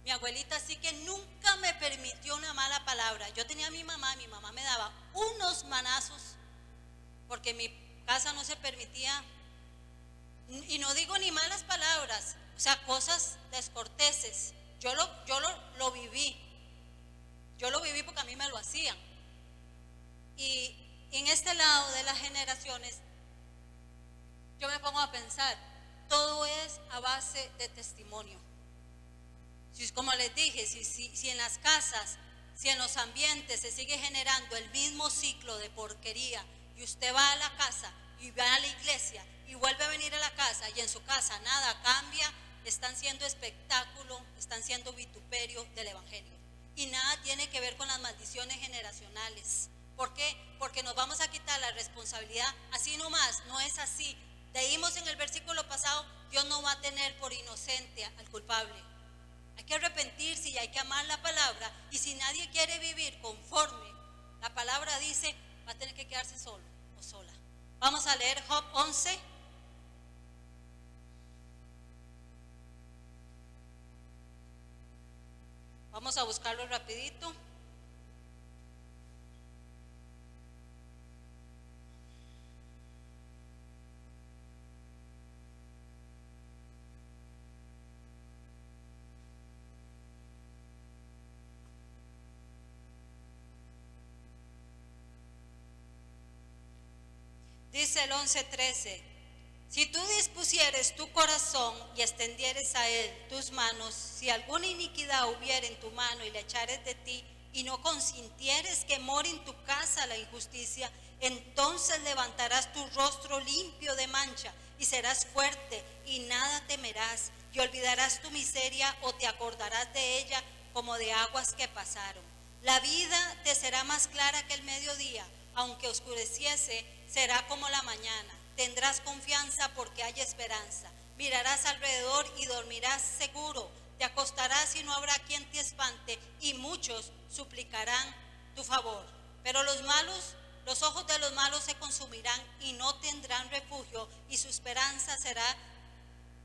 mi abuelita sí que nunca me permitió una mala palabra. Yo tenía a mi mamá me daba unos manazos porque en mi casa no se permitía, y no digo ni malas palabras, o sea, cosas descorteses. Yo lo viví. Yo lo viví porque a mí me lo hacían. Y en este lado de las generaciones, yo me pongo a pensar, todo es a base de testimonio. Si, como les dije, si en las casas, si en los ambientes se sigue generando el mismo ciclo de porquería, y usted va a la casa y va a la iglesia y vuelve a venir a la casa y en su casa nada cambia, están siendo espectáculo, están siendo vituperio del evangelio. Y nada tiene que ver con las maldiciones generacionales. ¿Por qué? Porque nos vamos a quitar la responsabilidad así nomás. No es así. Leímos en el versículo pasado, Dios no va a tener por inocente al culpable. Hay que arrepentirse y hay que amar la palabra. Y si nadie quiere vivir conforme la palabra dice, va a tener que quedarse solo o sola. Vamos a leer Job 11. Vamos a buscarlo rapidito. Dice el 11:13, si tú dispusieres tu corazón y extendieres a él tus manos, si alguna iniquidad hubiere en tu mano y le echares de ti, y no consintieres que more en tu casa la injusticia, entonces levantarás tu rostro limpio de mancha y serás fuerte y nada temerás, y olvidarás tu miseria o te acordarás de ella como de aguas que pasaron. La vida te será más clara que el mediodía, aunque oscureciese, será como la mañana. Tendrás confianza porque hay esperanza. Mirarás alrededor y dormirás seguro. Te acostarás y no habrá quien te espante, y muchos suplicarán tu favor. Pero los ojos de los malos se consumirán y no tendrán refugio, y su esperanza será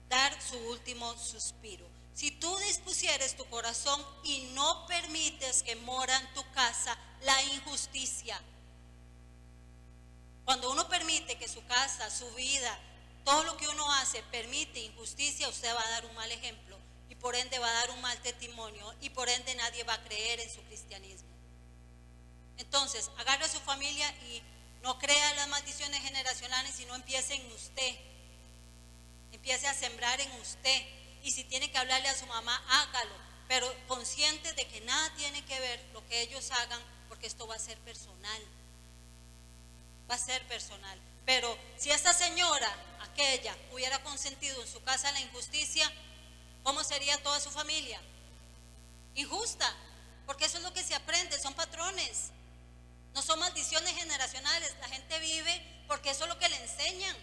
dar su último suspiro. Si tú dispusieres tu corazón y no permites que mora en tu casa la injusticia, cuando uno permite que su casa, su vida, todo lo que uno hace permite injusticia, usted va a dar un mal ejemplo y por ende va a dar un mal testimonio y por ende nadie va a creer en su cristianismo. Entonces, agarre a su familia y no crea las maldiciones generacionales, sino empiece en usted. Empiece a sembrar en usted. Y si tiene que hablarle a su mamá, hágalo, pero consciente de que nada tiene que ver lo que ellos hagan, porque esto va a ser personal. Va a ser personal. Pero si esta señora, aquella, hubiera consentido en su casa la injusticia, ¿cómo sería toda su familia? Injusta, porque eso es lo que se aprende, son patrones, no son maldiciones generacionales. La gente vive porque eso es lo que le enseñan.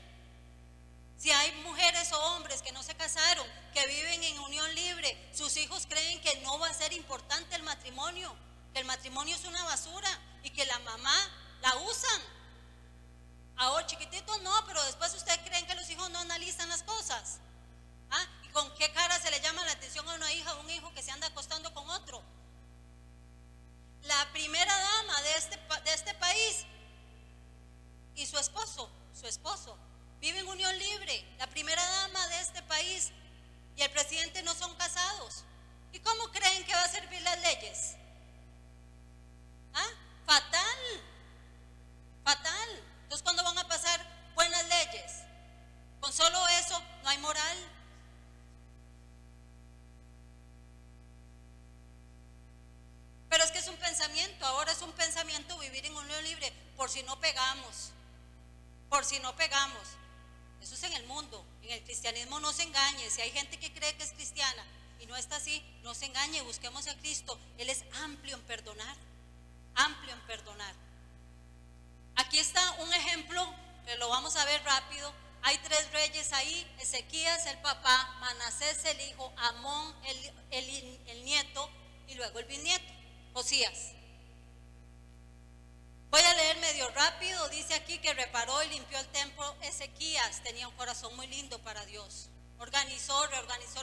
Si hay mujeres o hombres que no se casaron, que viven en unión libre, sus hijos creen que no va a ser importante el matrimonio. que el matrimonio es una basura y que la mamá la usan. Ahora chiquititos no, pero después ustedes creen que los hijos no analizan las cosas. ¿Ah? ¿Y con qué cara se le llama la atención a una hija o un hijo que se anda acostando con otro? La primera dama de este país y su esposo viven en unión libre. La primera dama de este país y el presidente no son casados. ¿Y cómo creen que va a servir las leyes? ¿Ah? Fatal, fatal. Entonces, ¿cuándo van a pasar buenas leyes? Con solo eso no hay moral. Pero es que es un pensamiento, ahora es un pensamiento vivir en unión libre, por si no pegamos, por si no pegamos. Eso es en el mundo, en el cristianismo no se engañe. Si hay gente que cree que es cristiana y no está así, no se engañe, busquemos a Cristo. Él es amplio en perdonar, amplio en perdonar. Aquí está un ejemplo que lo vamos a ver rápido. Hay 3 reyes ahí: Ezequías el papá, Manasés el hijo, Amón el nieto y luego el bisnieto, Josías. Voy a leer medio rápido. Dice aquí que reparó y limpió el templo. Ezequías tenía un corazón muy lindo para Dios. Reorganizó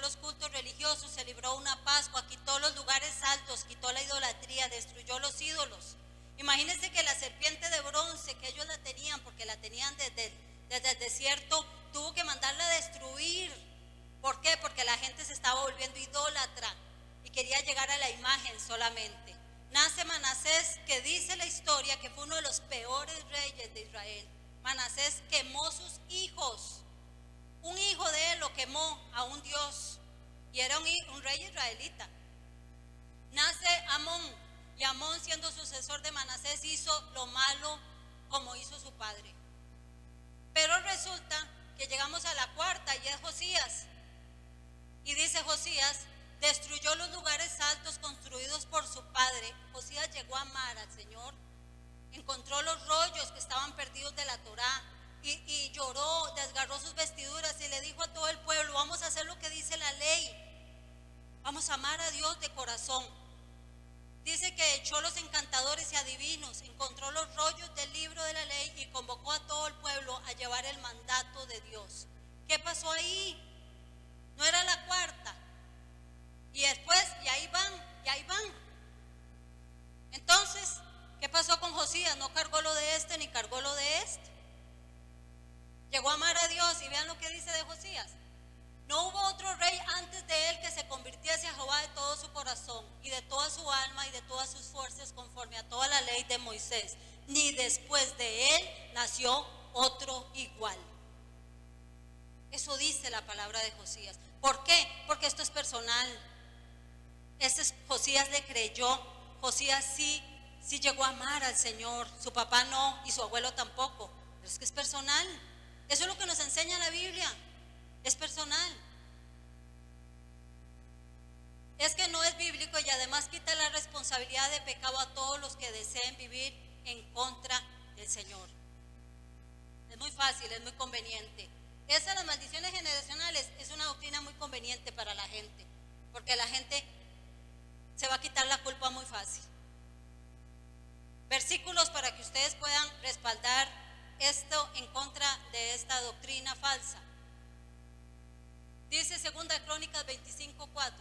los cultos religiosos, se libró una Pascua, quitó los lugares altos, quitó la idolatría, destruyó los ídolos. Imagínense que la serpiente de bronce que ellos la tenían, porque la tenían desde el desierto, tuvo que mandarla a destruir. ¿Por qué? Porque la gente se estaba volviendo idólatra y quería llegar a la imagen solamente. Nace Manasés, que dice la historia que fue uno de los peores reyes de Israel. Manasés quemó sus hijos. Un hijo de él lo quemó a un dios y era un rey israelita. Nace Amón, y Amón, siendo sucesor de Manasés, hizo lo malo como hizo su padre. Pero resulta que llegamos a la cuarta y es Josías. Y dice Josías: destruyó los lugares altos construidos por su padre. Josías llegó a amar al Señor, encontró los rollos que estaban perdidos de la Torá y lloró, desgarró sus vestiduras y le dijo a todo el pueblo: vamos a hacer lo que dice la ley, vamos a amar a Dios de corazón. Dice que echó los encantadores y adivinos, encontró los rollos del libro de la ley y convocó a todo el pueblo a llevar el mandato de Dios. ¿Qué pasó ahí? No era la cuarta. Y después, y ahí van. Entonces, ¿qué pasó con Josías? No cargó lo de este ni cargó lo de este. Llegó a amar a Dios y vean lo que dice de Josías. No hubo otro rey antes de él que se convirtiese a Jehová de todo su corazón y de toda su alma y de todas sus fuerzas, conforme a toda la ley de Moisés. Ni después de él nació otro igual. Eso dice la palabra de Josías. ¿Por qué? Porque esto es personal. Josías le creyó. Josías sí llegó a amar al Señor. Su papá no y su abuelo tampoco. Pero es que es personal. Eso es lo que nos enseña la Biblia. Es personal. Es que no es bíblico y además quita la responsabilidad de pecado a todos los que deseen vivir en contra del Señor. Es muy fácil, es muy conveniente. Esa de las maldiciones generacionales es una doctrina muy conveniente para la gente, porque la gente se va a quitar la culpa muy fácil. Versículos para que ustedes puedan respaldar esto en contra de esta doctrina falsa. Dice 2 Crónicas 25:4: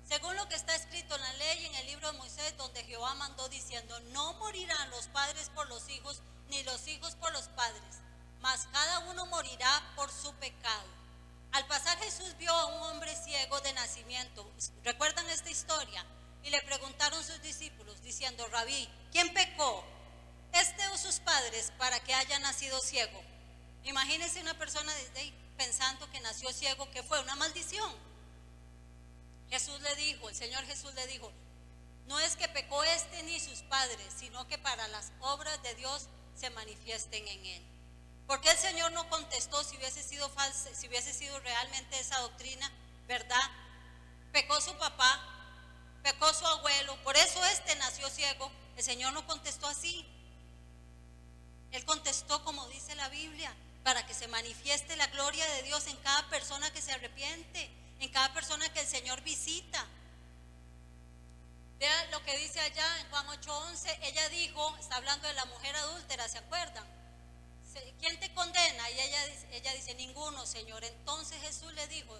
según lo que está escrito en la ley en el libro de Moisés, donde Jehová mandó diciendo: no morirán los padres por los hijos, ni los hijos por los padres, mas cada uno morirá por su pecado. Al pasar Jesús vio a un hombre ciego de nacimiento. ¿Recuerdan esta historia? Y le preguntaron sus discípulos diciendo: Rabí, ¿quién pecó, este o sus padres, para que haya nacido ciego? Imagínense una persona desde ahí pensando que nació ciego, que fue una maldición. El Señor Jesús le dijo: no es que pecó este ni sus padres, sino que para las obras de Dios se manifiesten en él. ¿Por qué el Señor no contestó si hubiese sido falsa, si hubiese sido realmente esa doctrina, verdad? Pecó su papá, pecó su abuelo, por eso este nació ciego. El Señor no contestó así. Él contestó como dice la Biblia, para que se manifieste la gloria de Dios en cada persona que se arrepiente, en cada persona que el Señor visita. Vean lo que dice allá en Juan 8:11. Ella dijo, está hablando de la mujer adúltera, ¿se acuerdan? ¿Quién te condena? Y ella dice, ninguno, Señor. Entonces Jesús le dijo,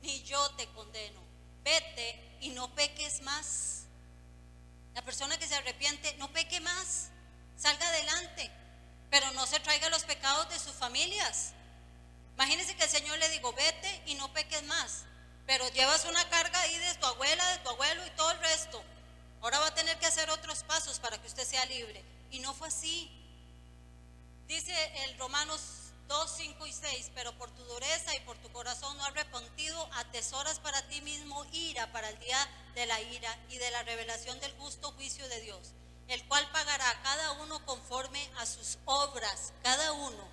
ni yo te condeno, vete y no peques más. La persona que se arrepiente, no peque más, salga adelante, pero no se traiga los pecados de sus familias. Imagínense que el Señor le dijo, vete y no peques más, pero llevas una carga ahí de tu abuela, de tu abuelo y todo el resto. Ahora va a tener que hacer otros pasos para que usted sea libre. Y no fue así. Dice el Romanos 2, 5 y 6, pero por tu dureza y por tu corazón no arrepentido, atesoras para ti mismo ira para el día de la ira y de la revelación del justo juicio de Dios, el cual pagará a cada uno conforme a sus obras. Cada uno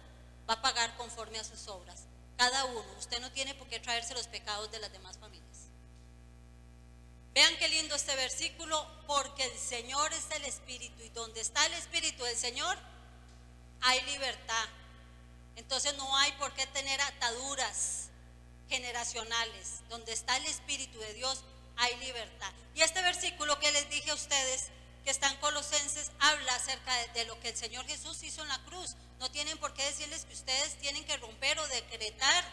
va a pagar conforme a sus obras. Cada uno. Usted no tiene por qué traerse los pecados de las demás familias. Vean qué lindo este versículo, porque el Señor es el Espíritu, y donde está el Espíritu del Señor hay libertad. Entonces no hay por qué tener ataduras generacionales. Donde está el Espíritu de Dios hay libertad. Y este versículo que les dije a ustedes, que está en Colosenses, habla acerca de lo que el Señor Jesús hizo en la cruz. No tienen por qué decirles que ustedes tienen que romper o decretar.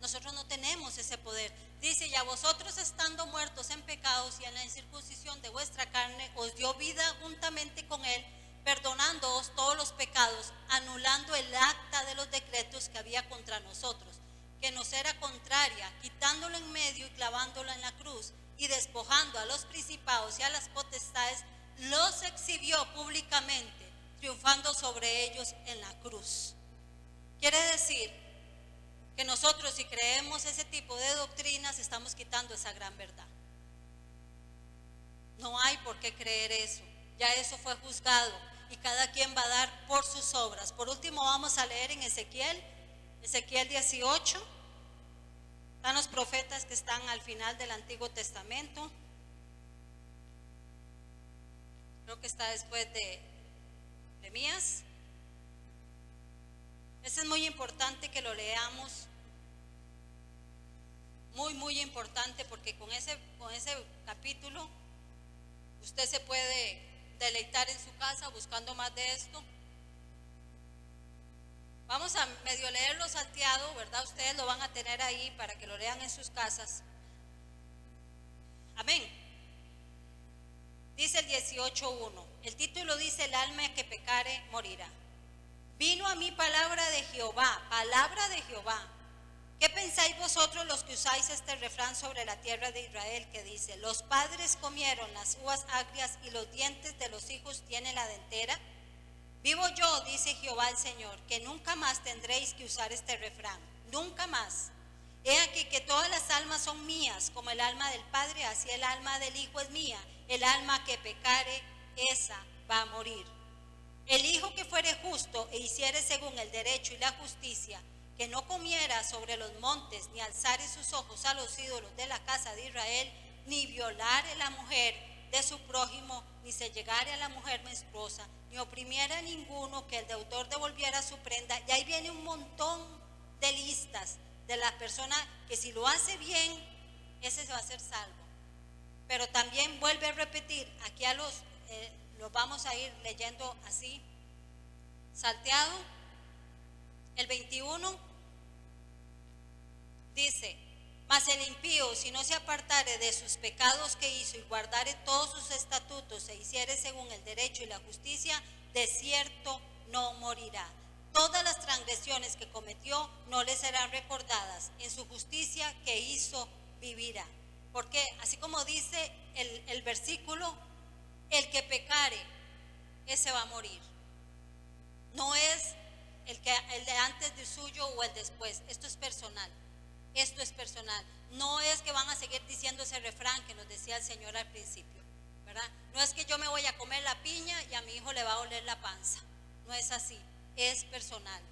Nosotros no tenemos ese poder. Dice, y a vosotros estando muertos en pecados y en la incircuncisión de vuestra carne, os dio vida juntamente con él, perdonándoos todos los pecados, anulando el acta de los decretos que había contra nosotros, que nos era contraria, quitándolo en medio y clavándolo en la cruz, y despojando a los principados y a las potestades, los exhibió públicamente, triunfando sobre ellos en la cruz. Quiere decir que nosotros, si creemos ese tipo de doctrinas, estamos quitando esa gran verdad. No hay por qué creer eso. Ya eso fue juzgado y cada quien va a dar por sus obras. Por último, vamos a leer en Ezequiel 18. Están los profetas que están al final del Antiguo Testamento. Creo que está después de Jeremías. Este es muy importante que lo leamos. Muy, muy importante, porque con ese capítulo usted se puede deleitar en su casa buscando más de esto. Vamos a medio leerlo salteado, ¿verdad? Ustedes lo van a tener ahí para que lo lean en sus casas. Amén. Dice el 18:1. El título dice, el alma que pecare morirá. Vino a mí palabra de Jehová, palabra de Jehová. ¿Qué pensáis vosotros los que usáis este refrán sobre la tierra de Israel, que dice, los padres comieron las uvas agrias y los dientes de los hijos tienen la dentera? Vivo yo, dice Jehová el Señor, que nunca más tendréis que usar este refrán, nunca más. He aquí que todas las almas son mías, como el alma del Padre, así el alma del Hijo es mía. El alma que pecare, esa va a morir. El hijo que fuere justo e hiciere según el derecho y la justicia, que no comiera sobre los montes, ni alzare sus ojos a los ídolos de la casa de Israel, ni violare la mujer de su prójimo, ni se llegare a la mujer menstruosa, ni oprimiera a ninguno, que el deudor devolviera su prenda. Y ahí viene un montón de listas de la persona que, si lo hace bien, ese se va a hacer salvo. Pero también vuelve a repetir, aquí a los vamos a ir leyendo así, salteado. El 21 dice, mas el impío, si no se apartare de sus pecados que hizo y guardare todos sus estatutos e hiciere según el derecho y la justicia, de cierto no morirá. Todas las transgresiones que cometió no le serán recordadas, en su justicia que hizo vivirá. Porque así como dice el versículo, el que pecare, ese va a morir. No es el de antes de suyo o el después. Esto es personal. Esto es personal. No es que van a seguir diciendo ese refrán que nos decía el Señor al principio, ¿verdad? No es que yo me voy a comer la piña y a mi hijo le va a oler la panza. No es así. Es personal.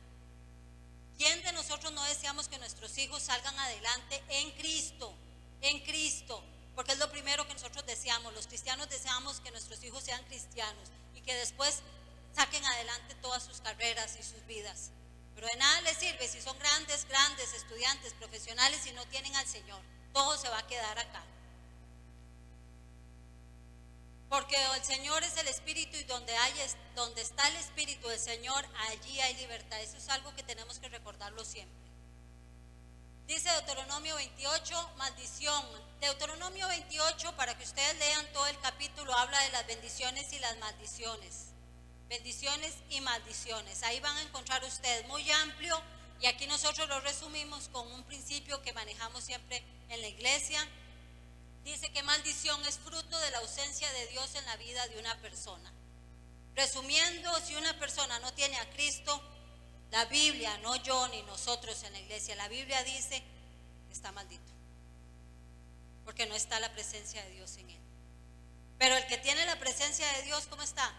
¿Quién de nosotros no deseamos que nuestros hijos salgan adelante en Cristo? En Cristo. Porque es lo primero que nosotros deseamos. Los cristianos deseamos que nuestros hijos sean cristianos y que después saquen adelante todas sus carreras y sus vidas. Pero de nada les sirve si son grandes estudiantes, profesionales, y no tienen al Señor. Todo se va a quedar acá. Porque el Señor es el Espíritu y donde está el Espíritu del Señor, allí hay libertad. Eso es algo que tenemos que recordarlo siempre. Dice Deuteronomio 28, maldición. Deuteronomio 28, para que ustedes lean todo el capítulo, habla de las bendiciones y las maldiciones. Bendiciones y maldiciones. Ahí van a encontrar ustedes muy amplio, y aquí nosotros lo resumimos con un principio que manejamos siempre en la iglesia. Dice que maldición es fruto de la ausencia de Dios en la vida de una persona. Resumiendo, si una persona no tiene a Cristo, la Biblia, no yo ni nosotros en la iglesia, la Biblia dice que está maldito, porque no está la presencia de Dios en él. Pero el que tiene la presencia de Dios, ¿cómo está?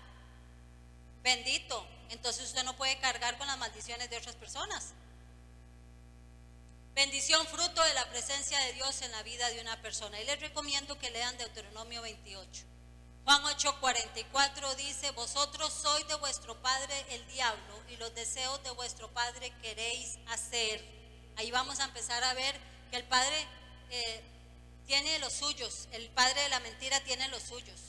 Bendito. Entonces usted no puede cargar con las maldiciones de otras personas. Bendición, fruto de la presencia de Dios en la vida de una persona. Y les recomiendo que lean Deuteronomio 28. Juan 8:44 dice: vosotros sois de vuestro padre el diablo, y los deseos de vuestro padre queréis hacer. Ahí vamos a empezar a ver que el padre tiene los suyos, el padre de la mentira tiene los suyos.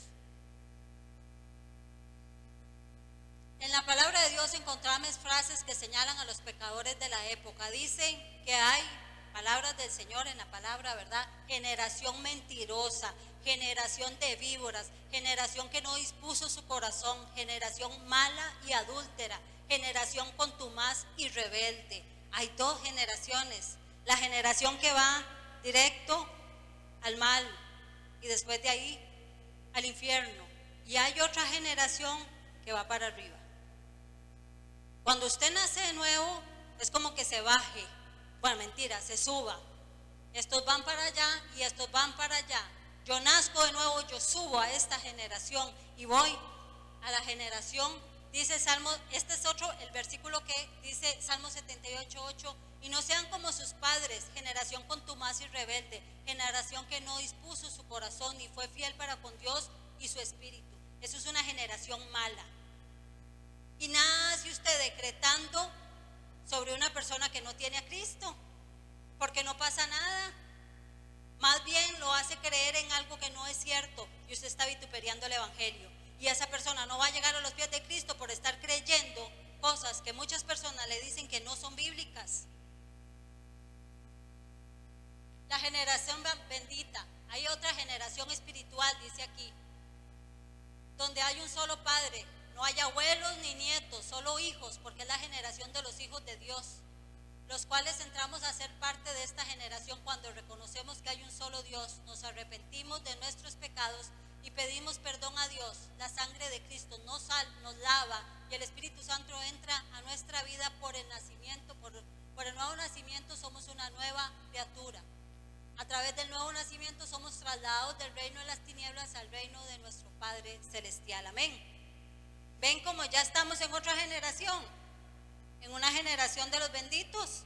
En la palabra de Dios encontramos frases que señalan a los pecadores de la época. Dicen que hay palabras del Señor en la palabra, ¿verdad? Generación mentirosa, generación de víboras, generación que no dispuso su corazón, generación mala y adúltera, generación contumaz y rebelde. Hay dos generaciones: la generación que va directo al mal y después de ahí al infierno, y hay otra generación que va para arriba. Cuando usted nace de nuevo, es como que se baje. Bueno, mentira, se suba. Estos van para allá y estos van para allá. Yo nazco de nuevo, yo subo a esta generación y voy a la generación. Dice Salmo, este es otro, el versículo que dice Salmo 78:8: y no sean como sus padres, generación contumaz y rebelde, generación que no dispuso su corazón ni fue fiel para con Dios y su espíritu. Eso es una generación mala. Y nada hace usted decretando sobre una persona que no tiene a Cristo, porque no pasa nada. Más bien lo hace creer en algo que no es cierto, y usted está vituperiando el evangelio. Y esa persona no va a llegar a los pies de Cristo por estar creyendo cosas que muchas personas le dicen que no son bíblicas. La generación bendita. Hay otra generación espiritual, dice aquí, donde hay un solo Padre. No hay abuelos ni nietos, solo hijos, porque es la generación de los hijos de Dios, los cuales entramos a ser parte de esta generación cuando reconocemos que hay un solo Dios, nos arrepentimos de nuestros pecados y pedimos perdón a Dios. La sangre de Cristo nos lava, y el Espíritu Santo entra a nuestra vida por el nacimiento. Por el nuevo nacimiento somos una nueva criatura. A través del nuevo nacimiento somos trasladados del reino de las tinieblas al reino de nuestro Padre Celestial. Amén. ¿Ven cómo ya estamos en otra generación? En una generación de los benditos.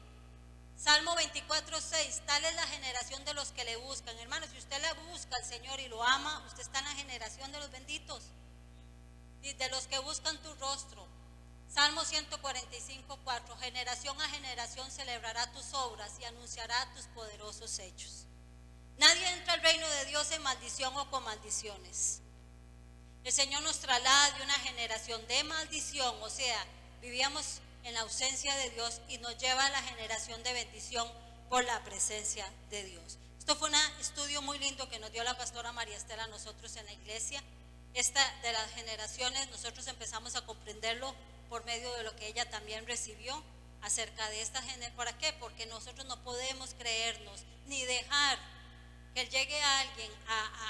Salmo 24:6: tal es la generación de los que le buscan. Hermanos, si usted le busca al Señor y lo ama, usted está en la generación de los benditos, de los que buscan tu rostro. Salmo 145:4: generación a generación celebrará tus obras y anunciará tus poderosos hechos. Nadie entra al reino de Dios en maldición o con maldiciones. El Señor nos traslada de una generación de maldición, o sea, vivíamos en la ausencia de Dios, y nos lleva a la generación de bendición por la presencia de Dios. Esto fue un estudio muy lindo que nos dio la pastora María Estela a nosotros en la iglesia. Esta de las generaciones, nosotros empezamos a comprenderlo por medio de lo que ella también recibió acerca de esta generación. ¿Para qué? Porque nosotros no podemos creernos ni dejar que llegue a alguien,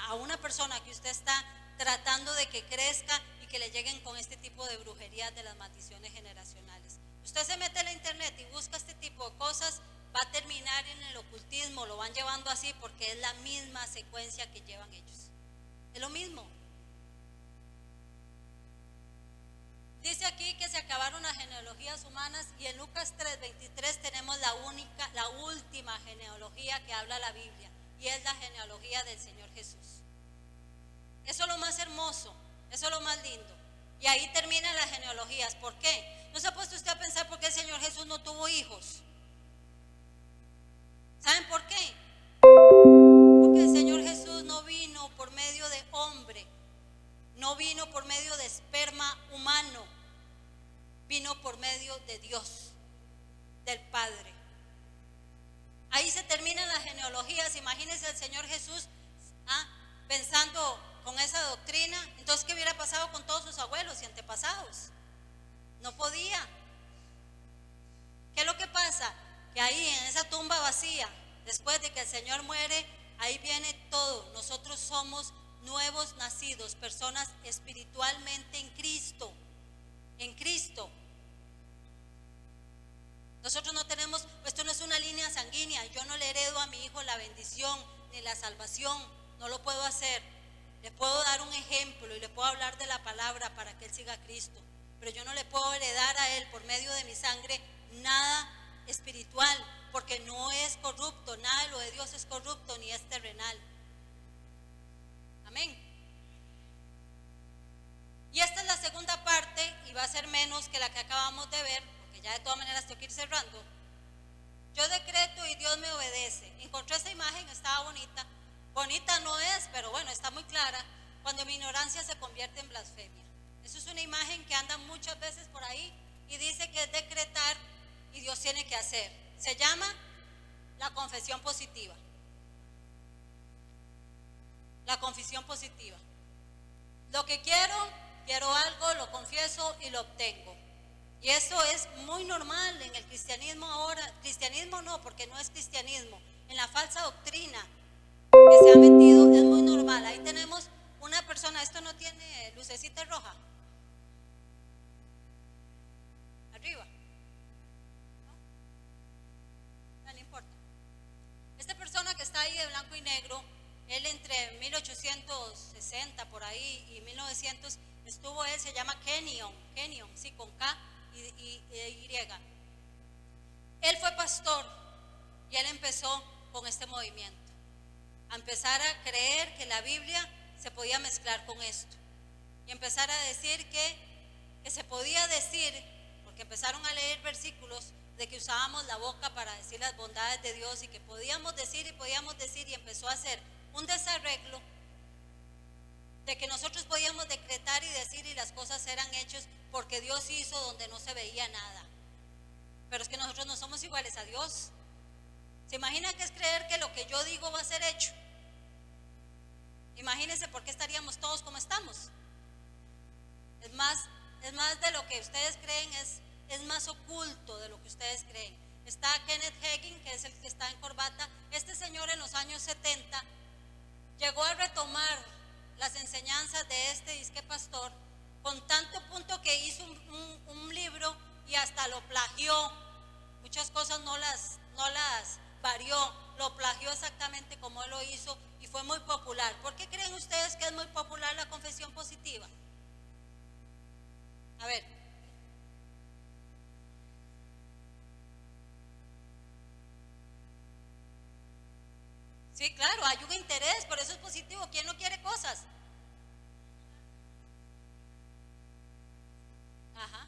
a una persona que usted está tratando de que crezca, y que le lleguen con este tipo de brujerías de las maldiciones generacionales. Usted se mete en la internet y busca este tipo de cosas, va a terminar en el ocultismo. Lo van llevando así porque es la misma secuencia que llevan ellos. Es lo mismo. Dice aquí que se acabaron las genealogías humanas, y en Lucas 3:23 tenemos la última genealogía que habla la Biblia, y es la genealogía del Señor Jesús. Eso es lo más hermoso, eso es lo más lindo. Y ahí terminan las genealogías. ¿Por qué? ¿No se ha puesto usted a pensar por qué el Señor Jesús no tuvo hijos? ¿Saben por qué? Porque el Señor Jesús no vino por medio de hombre, medio de Dios, del Padre. Ahí se terminan las genealogías. Imagínense el Señor Jesús pensando con esa doctrina. Entonces, ¿qué hubiera pasado con todos sus abuelos y antepasados? No podía. ¿Qué es lo que pasa? Que ahí en esa tumba vacía, después de que el Señor muere, ahí viene todo. Nosotros somos nuevos nacidos, personas espiritualmente en Cristo. En Cristo. Nosotros no tenemos, esto no es una línea sanguínea. Yo no le heredo a mi hijo la bendición ni la salvación. No lo puedo hacer. Le puedo dar un ejemplo y le puedo hablar de la palabra para que él siga a Cristo. Pero yo no le puedo heredar a él por medio de mi sangre nada espiritual, porque no es corrupto. Nada de lo de Dios es corrupto ni es terrenal. Amén. Y esta es la segunda parte, y va a ser menos que la que acabamos de ver, porque ya de todas maneras tengo que ir cerrando. Yo decreto y Dios me obedece. Encontré esa imagen, estaba bonita. Bonita no es, pero bueno, está muy clara. Cuando mi ignorancia se convierte en blasfemia. Eso es una imagen que anda muchas veces por ahí y dice que es decretar y Dios tiene que hacer. Se llama la confesión positiva. La confesión positiva. Lo que quiero algo, lo confieso y lo obtengo. Y eso es muy normal en el cristianismo ahora. Cristianismo no, porque no es cristianismo. En la falsa doctrina que se ha metido es muy normal. Ahí tenemos una persona, esto no tiene lucecita roja. Arriba. ¿No? No importa. Esta persona que está ahí de blanco y negro, él entre 1860 por ahí y 1900 estuvo él, se llama Kenyon, sí, con K y Y. Él fue pastor y él empezó con este movimiento, a empezar a creer que la Biblia se podía mezclar con esto y empezar a decir que se podía decir, porque empezaron a leer versículos de que usábamos la boca para decir las bondades de Dios y que podíamos decir y empezó a hacer un desarreglo de que nosotros podíamos decretar y decir y las cosas eran hechas porque Dios hizo donde no se veía nada. Pero es que nosotros no somos iguales a Dios. ¿Se imagina que es creer que lo que yo digo va a ser hecho? Imagínense por qué estaríamos todos como estamos. Es más de lo que ustedes creen, es más oculto de lo que ustedes creen. Está Kenneth Hagin, que es el que está en corbata. Este señor en los años 70 llegó a retomar las enseñanzas de este disque pastor, con tanto punto que hizo un libro y hasta lo plagió. Muchas cosas no las varió, lo plagió exactamente como él lo hizo y fue muy popular. ¿Por qué creen ustedes que es muy popular la confesión positiva? A ver. Sí, claro, hay un interés, por eso es positivo. ¿Quién no quiere cosas? Ajá.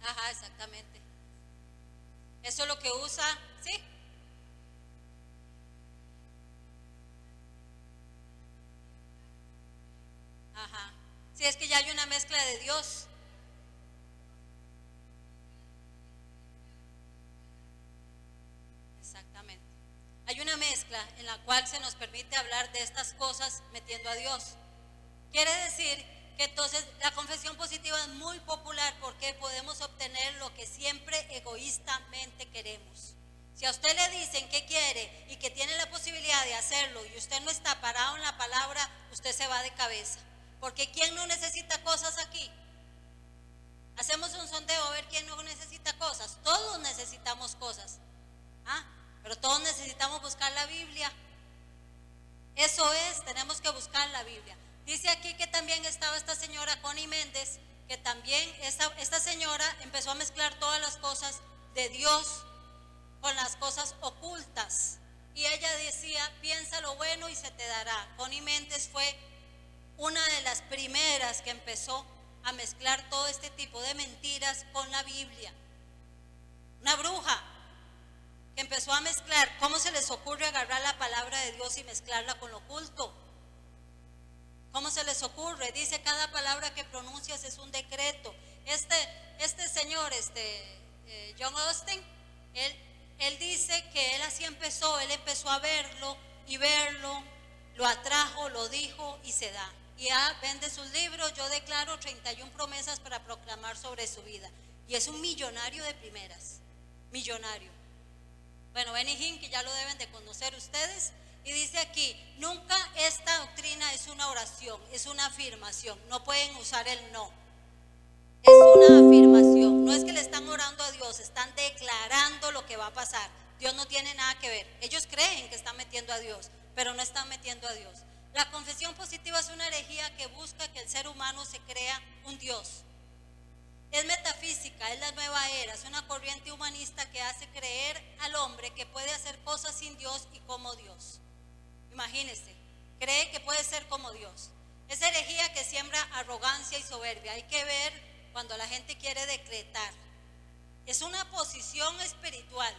Ajá, exactamente. Eso es lo que usa, ¿sí? Ajá. Sí, es que ya hay una mezcla de Dios. Exactamente. Hay una mezcla en la cual se nos permite hablar de estas cosas metiendo a Dios. Quiere decir que entonces la confesión positiva es muy popular porque podemos obtener lo que siempre egoístamente queremos. Si a usted le dicen qué quiere y que tiene la posibilidad de hacerlo y usted no está parado en la palabra, usted se va de cabeza. Porque ¿quién no necesita cosas aquí? Hacemos un sondeo a ver quién no necesita cosas. Todos necesitamos cosas. Pero todos necesitamos buscar la Biblia. Eso es, tenemos que buscar la Biblia. Dice aquí que también estaba esta señora Connie Méndez, que también esta señora empezó a mezclar todas las cosas de Dios con las cosas ocultas. Y ella decía, piensa lo bueno y se te dará. Connie Méndez fue una de las primeras que empezó a mezclar todo este tipo de mentiras con la Biblia. Una bruja que empezó a mezclar. ¿Cómo se les ocurre agarrar la palabra de Dios y mezclarla con lo oculto? ¿Cómo se les ocurre? Dice, cada palabra que pronuncias es un decreto. Este señor, John Austin, él dice que él así empezó, él empezó a verlo y verlo, lo atrajo, lo dijo y se da. Y vende sus libros, yo declaro 31 promesas para proclamar sobre su vida. Y es un millonario de primeras, millonario. Bueno, Benny Hinn, que ya lo deben de conocer ustedes, y dice aquí, nunca esta doctrina es una oración, es una afirmación, no pueden usar el no. Es una afirmación, no es que le están orando a Dios, están declarando lo que va a pasar. Dios no tiene nada que ver. Ellos creen que están metiendo a Dios, pero no están metiendo a Dios. La confesión positiva es una herejía que busca que el ser humano se crea un Dios. Es metafísica, es la nueva era, es una corriente humanista que hace creer al hombre que puede hacer cosas sin Dios y como Dios. Imagínense, cree que puede ser como Dios. Es herejía que siembra arrogancia y soberbia. Hay que ver cuando la gente quiere decretar. Es una posición espiritual.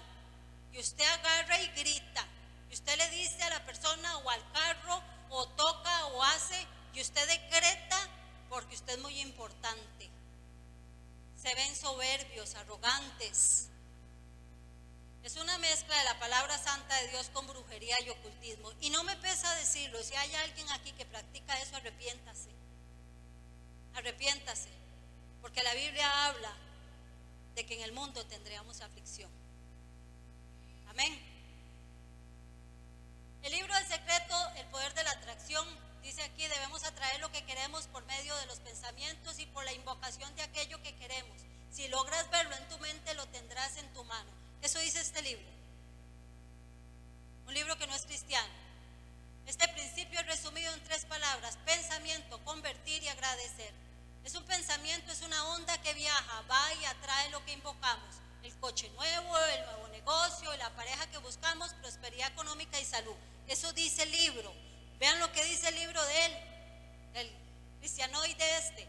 Y usted agarra y grita. Y usted le dice a la persona o al carro, o toca o hace, y usted decreta porque usted es muy importante. Se ven soberbios, arrogantes. Es una mezcla de la palabra santa de Dios con brujería y ocultismo. Y no me pesa decirlo, si hay alguien aquí que practica eso, arrepiéntase. Arrepiéntase. Porque la Biblia habla de que en el mundo tendríamos aflicción. Amén. El libro del secreto, el poder de la atracción, dice aquí, debemos atraer lo que queremos por medio de los pensamientos y por la invocación de aquello que queremos. Si logras verlo en tu mente, lo tendrás en tu mano. Eso dice este libro. Un libro que no es cristiano. Este principio es resumido en 3 palabras: pensamiento, convertir y agradecer. Es un pensamiento, es una onda que viaja, va y atrae lo que invocamos. El coche nuevo, el nuevo negocio, la pareja que buscamos, prosperidad económica y salud. Eso dice el libro. Vean lo que dice el libro de él, el cristianoide este.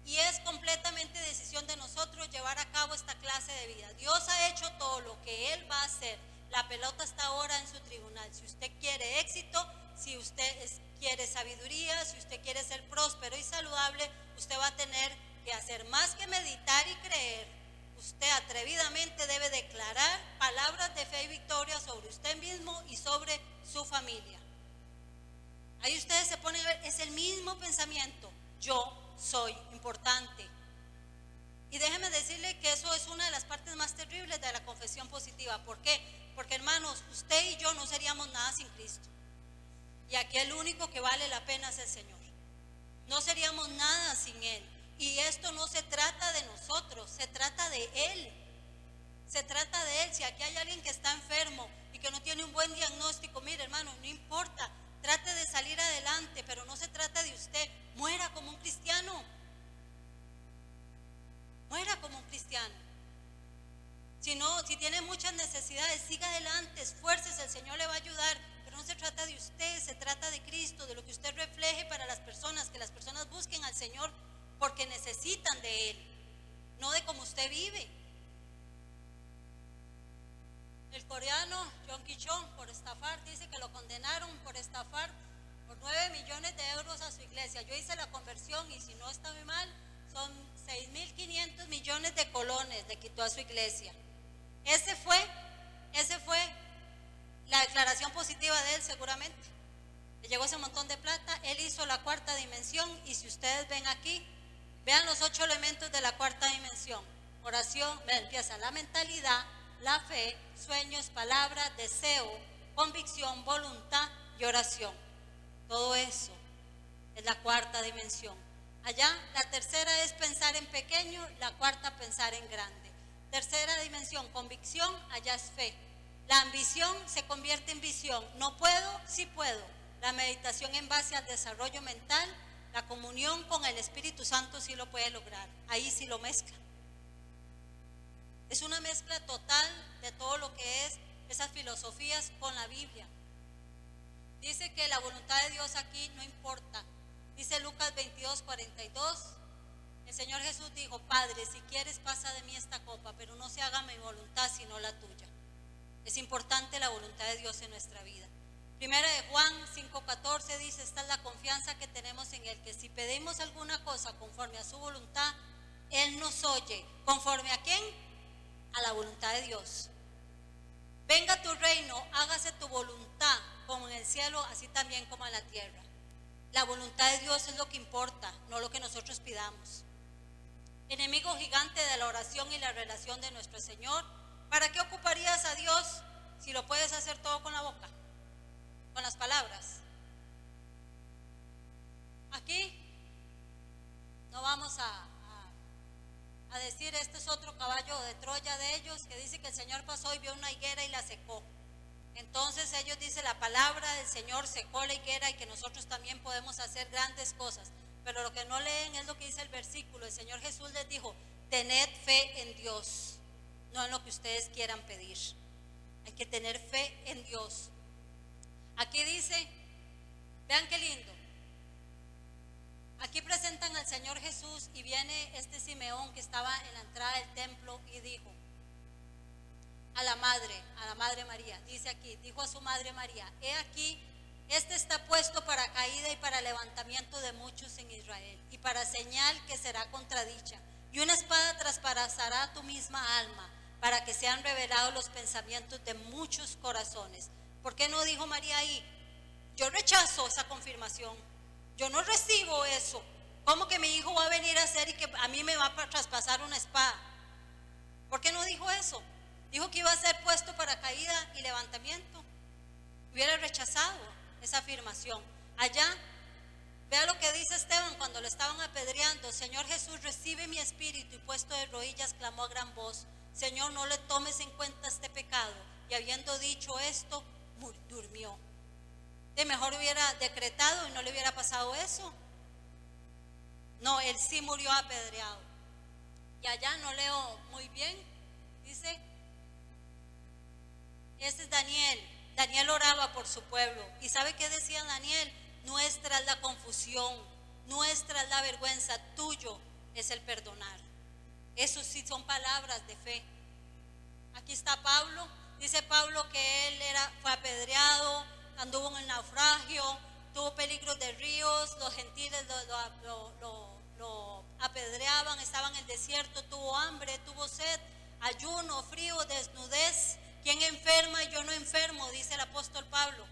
Y es completamente decisión de nosotros llevar a cabo esta clase de vida. Dios ha hecho todo lo que Él va a hacer. La pelota está ahora en su tribunal. Si usted quiere éxito, si usted quiere sabiduría, si usted quiere ser próspero y saludable, usted va a tener que hacer más que meditar y creer. Usted atrevidamente debe declarar palabras de fe y victoria sobre usted mismo y sobre su familia. Ahí ustedes se ponen a ver, es el mismo pensamiento. Yo soy importante. Y déjeme decirle que eso es una de las partes más terribles de la confesión positiva. ¿Por qué? Porque, hermanos, usted y yo no seríamos nada sin Cristo. Y aquí el único que vale la pena es el Señor. No seríamos nada sin Él. Y esto no se trata de nosotros, se trata de Él. Se trata de Él. Si aquí hay alguien que está enfermo y que no tiene un buen diagnóstico, mire, hermano, no importa. Trate de salir adelante, pero no se trata de usted. Muera como un cristiano. Muera como un cristiano. Si tiene muchas necesidades, siga adelante, esfuércese, el Señor le va a ayudar. Pero no se trata de usted, se trata de Cristo, de lo que usted refleje para las personas, que las personas busquen al Señor porque necesitan de Él, no de cómo usted vive. El coreano John Kichon, por estafar, dice que lo condenaron por estafar por 9 millones de euros a su iglesia. Yo hice la conversión y si no está muy mal, son 6.500 millones de colones le quitó a su iglesia. Ese fue la declaración positiva de él seguramente. Le llegó ese montón de plata, él hizo la 4ª dimensión y si ustedes ven aquí, vean los 8 elementos de la 4ª dimensión. Oración, empieza la mentalidad, la fe, sueños, palabra, deseo, convicción, voluntad y oración. Todo eso es la 4ª dimensión. Allá la 3ª es pensar en pequeño, la 4ª pensar en grande. 3ª dimensión, convicción, allá es fe. La ambición se convierte en visión. No puedo, sí puedo. La meditación en base al desarrollo mental, la comunión con el Espíritu Santo sí lo puede lograr. Ahí sí lo mezcla. Es una mezcla total de todo lo que es esas filosofías con la Biblia. Dice que la voluntad de Dios aquí no importa. Dice Lucas 22:42, el Señor Jesús dijo: Padre, si quieres pasa de mí esta copa, pero no se haga mi voluntad sino la tuya. Es importante la voluntad de Dios en nuestra vida. Primera de Juan 5:14 dice, esta es la confianza que tenemos en Él, que si pedimos alguna cosa conforme a su voluntad, Él nos oye. ¿Conforme a quién? A la voluntad de Dios. Venga tu reino, hágase tu voluntad, como en el cielo, así también como en la tierra. La voluntad de Dios es lo que importa, no lo que nosotros pidamos. Enemigo gigante de la oración y la relación de nuestro Señor, ¿para qué ocuparías a Dios si lo puedes hacer todo con la boca, con las palabras? Aquí no vamos a decir, este es otro caballo de Troya de ellos, que dice que el Señor pasó y vio una higuera y la secó. Entonces ellos dicen, la palabra del Señor secó la higuera y que nosotros también podemos hacer grandes cosas. Pero lo que no leen es lo que dice el versículo. El Señor Jesús les dijo, tened fe en Dios, no en lo que ustedes quieran pedir. Hay que tener fe en Dios. Aquí dice, vean qué lindo. Aquí presentan al Señor Jesús y viene este Simeón que estaba en la entrada del templo y dijo a la madre María, dice aquí, dijo a su madre María, he aquí, este está puesto para caída y para levantamiento de muchos en Israel, y para señal que será contradicha, y una espada traspasará tu misma alma, para que sean revelados los pensamientos de muchos corazones. ¿Por qué no dijo María ahí? Yo rechazo esa confirmación, yo no recibo eso. ¿Cómo que mi hijo va a venir a hacer y que a mí me va a traspasar una espada? ¿Por qué no dijo eso? Dijo que iba a ser puesto para caída y levantamiento. Hubiera rechazado esa afirmación. Allá, vea lo que dice Esteban cuando lo estaban apedreando. Señor Jesús, recibe mi espíritu, y puesto de rodillas clamó a gran voz, Señor, no le tomes en cuenta este pecado. Y habiendo dicho esto, durmió. De mejor hubiera decretado y no le hubiera pasado eso. No, él sí murió apedreado. Y allá no leo muy bien, dice, este es Daniel. Daniel oraba por su pueblo. ¿Y sabe qué decía Daniel? Nuestra es la confusión, nuestra es la vergüenza, tuyo es el perdonar. Eso sí son palabras de fe. Aquí está Pablo. Dice Pablo que él fue apedreado, anduvo en el naufragio, tuvo peligros de ríos, los gentiles lo apedreaban, estaba en el desierto, tuvo hambre, tuvo sed, ayuno, frío, desnudez. ¿Quién enferma y yo no enfermo? Dice el apóstol Pablo.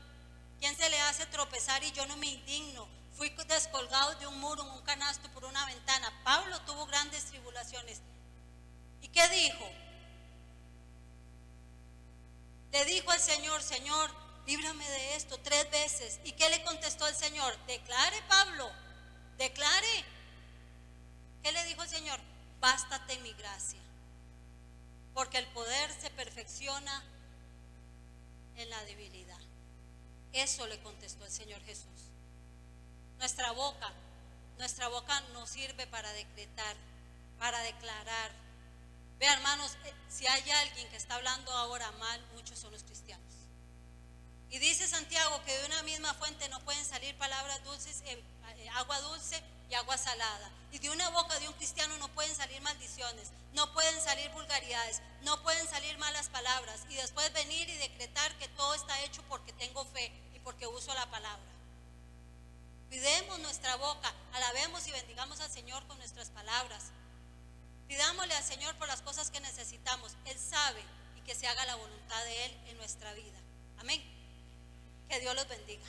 ¿Quién se le hace tropezar y yo no me indigno? Fui descolgado de un muro en un canasto por una ventana. Pablo tuvo grandes tribulaciones. ¿Y qué dijo? Le dijo al Señor, Señor, líbrame de esto 3 veces. ¿Y qué le contestó el Señor? Declare, Pablo, declare. ¿Qué le dijo el Señor? Bástate en mi gracia, porque el poder se perfecciona en la debilidad. Eso le contestó el Señor Jesús. Nuestra boca nos sirve para decretar, para declarar. Vean, hermanos, si hay alguien que está hablando ahora mal, muchos son los cristianos. Y dice Santiago que de una misma fuente no pueden salir palabras dulces, agua dulce y agua salada. Y de una boca de un cristiano no pueden salir maldiciones, no pueden salir vulgaridades, no pueden salir malas palabras y después venir y decretar que todo está hecho porque tengo fe y porque uso la palabra. Cuidemos nuestra boca, alabemos y bendigamos al Señor con nuestras palabras. Pidámosle al Señor por las cosas que necesitamos. Él sabe, y que se haga la voluntad de Él en nuestra vida. Amén. Que Dios los bendiga.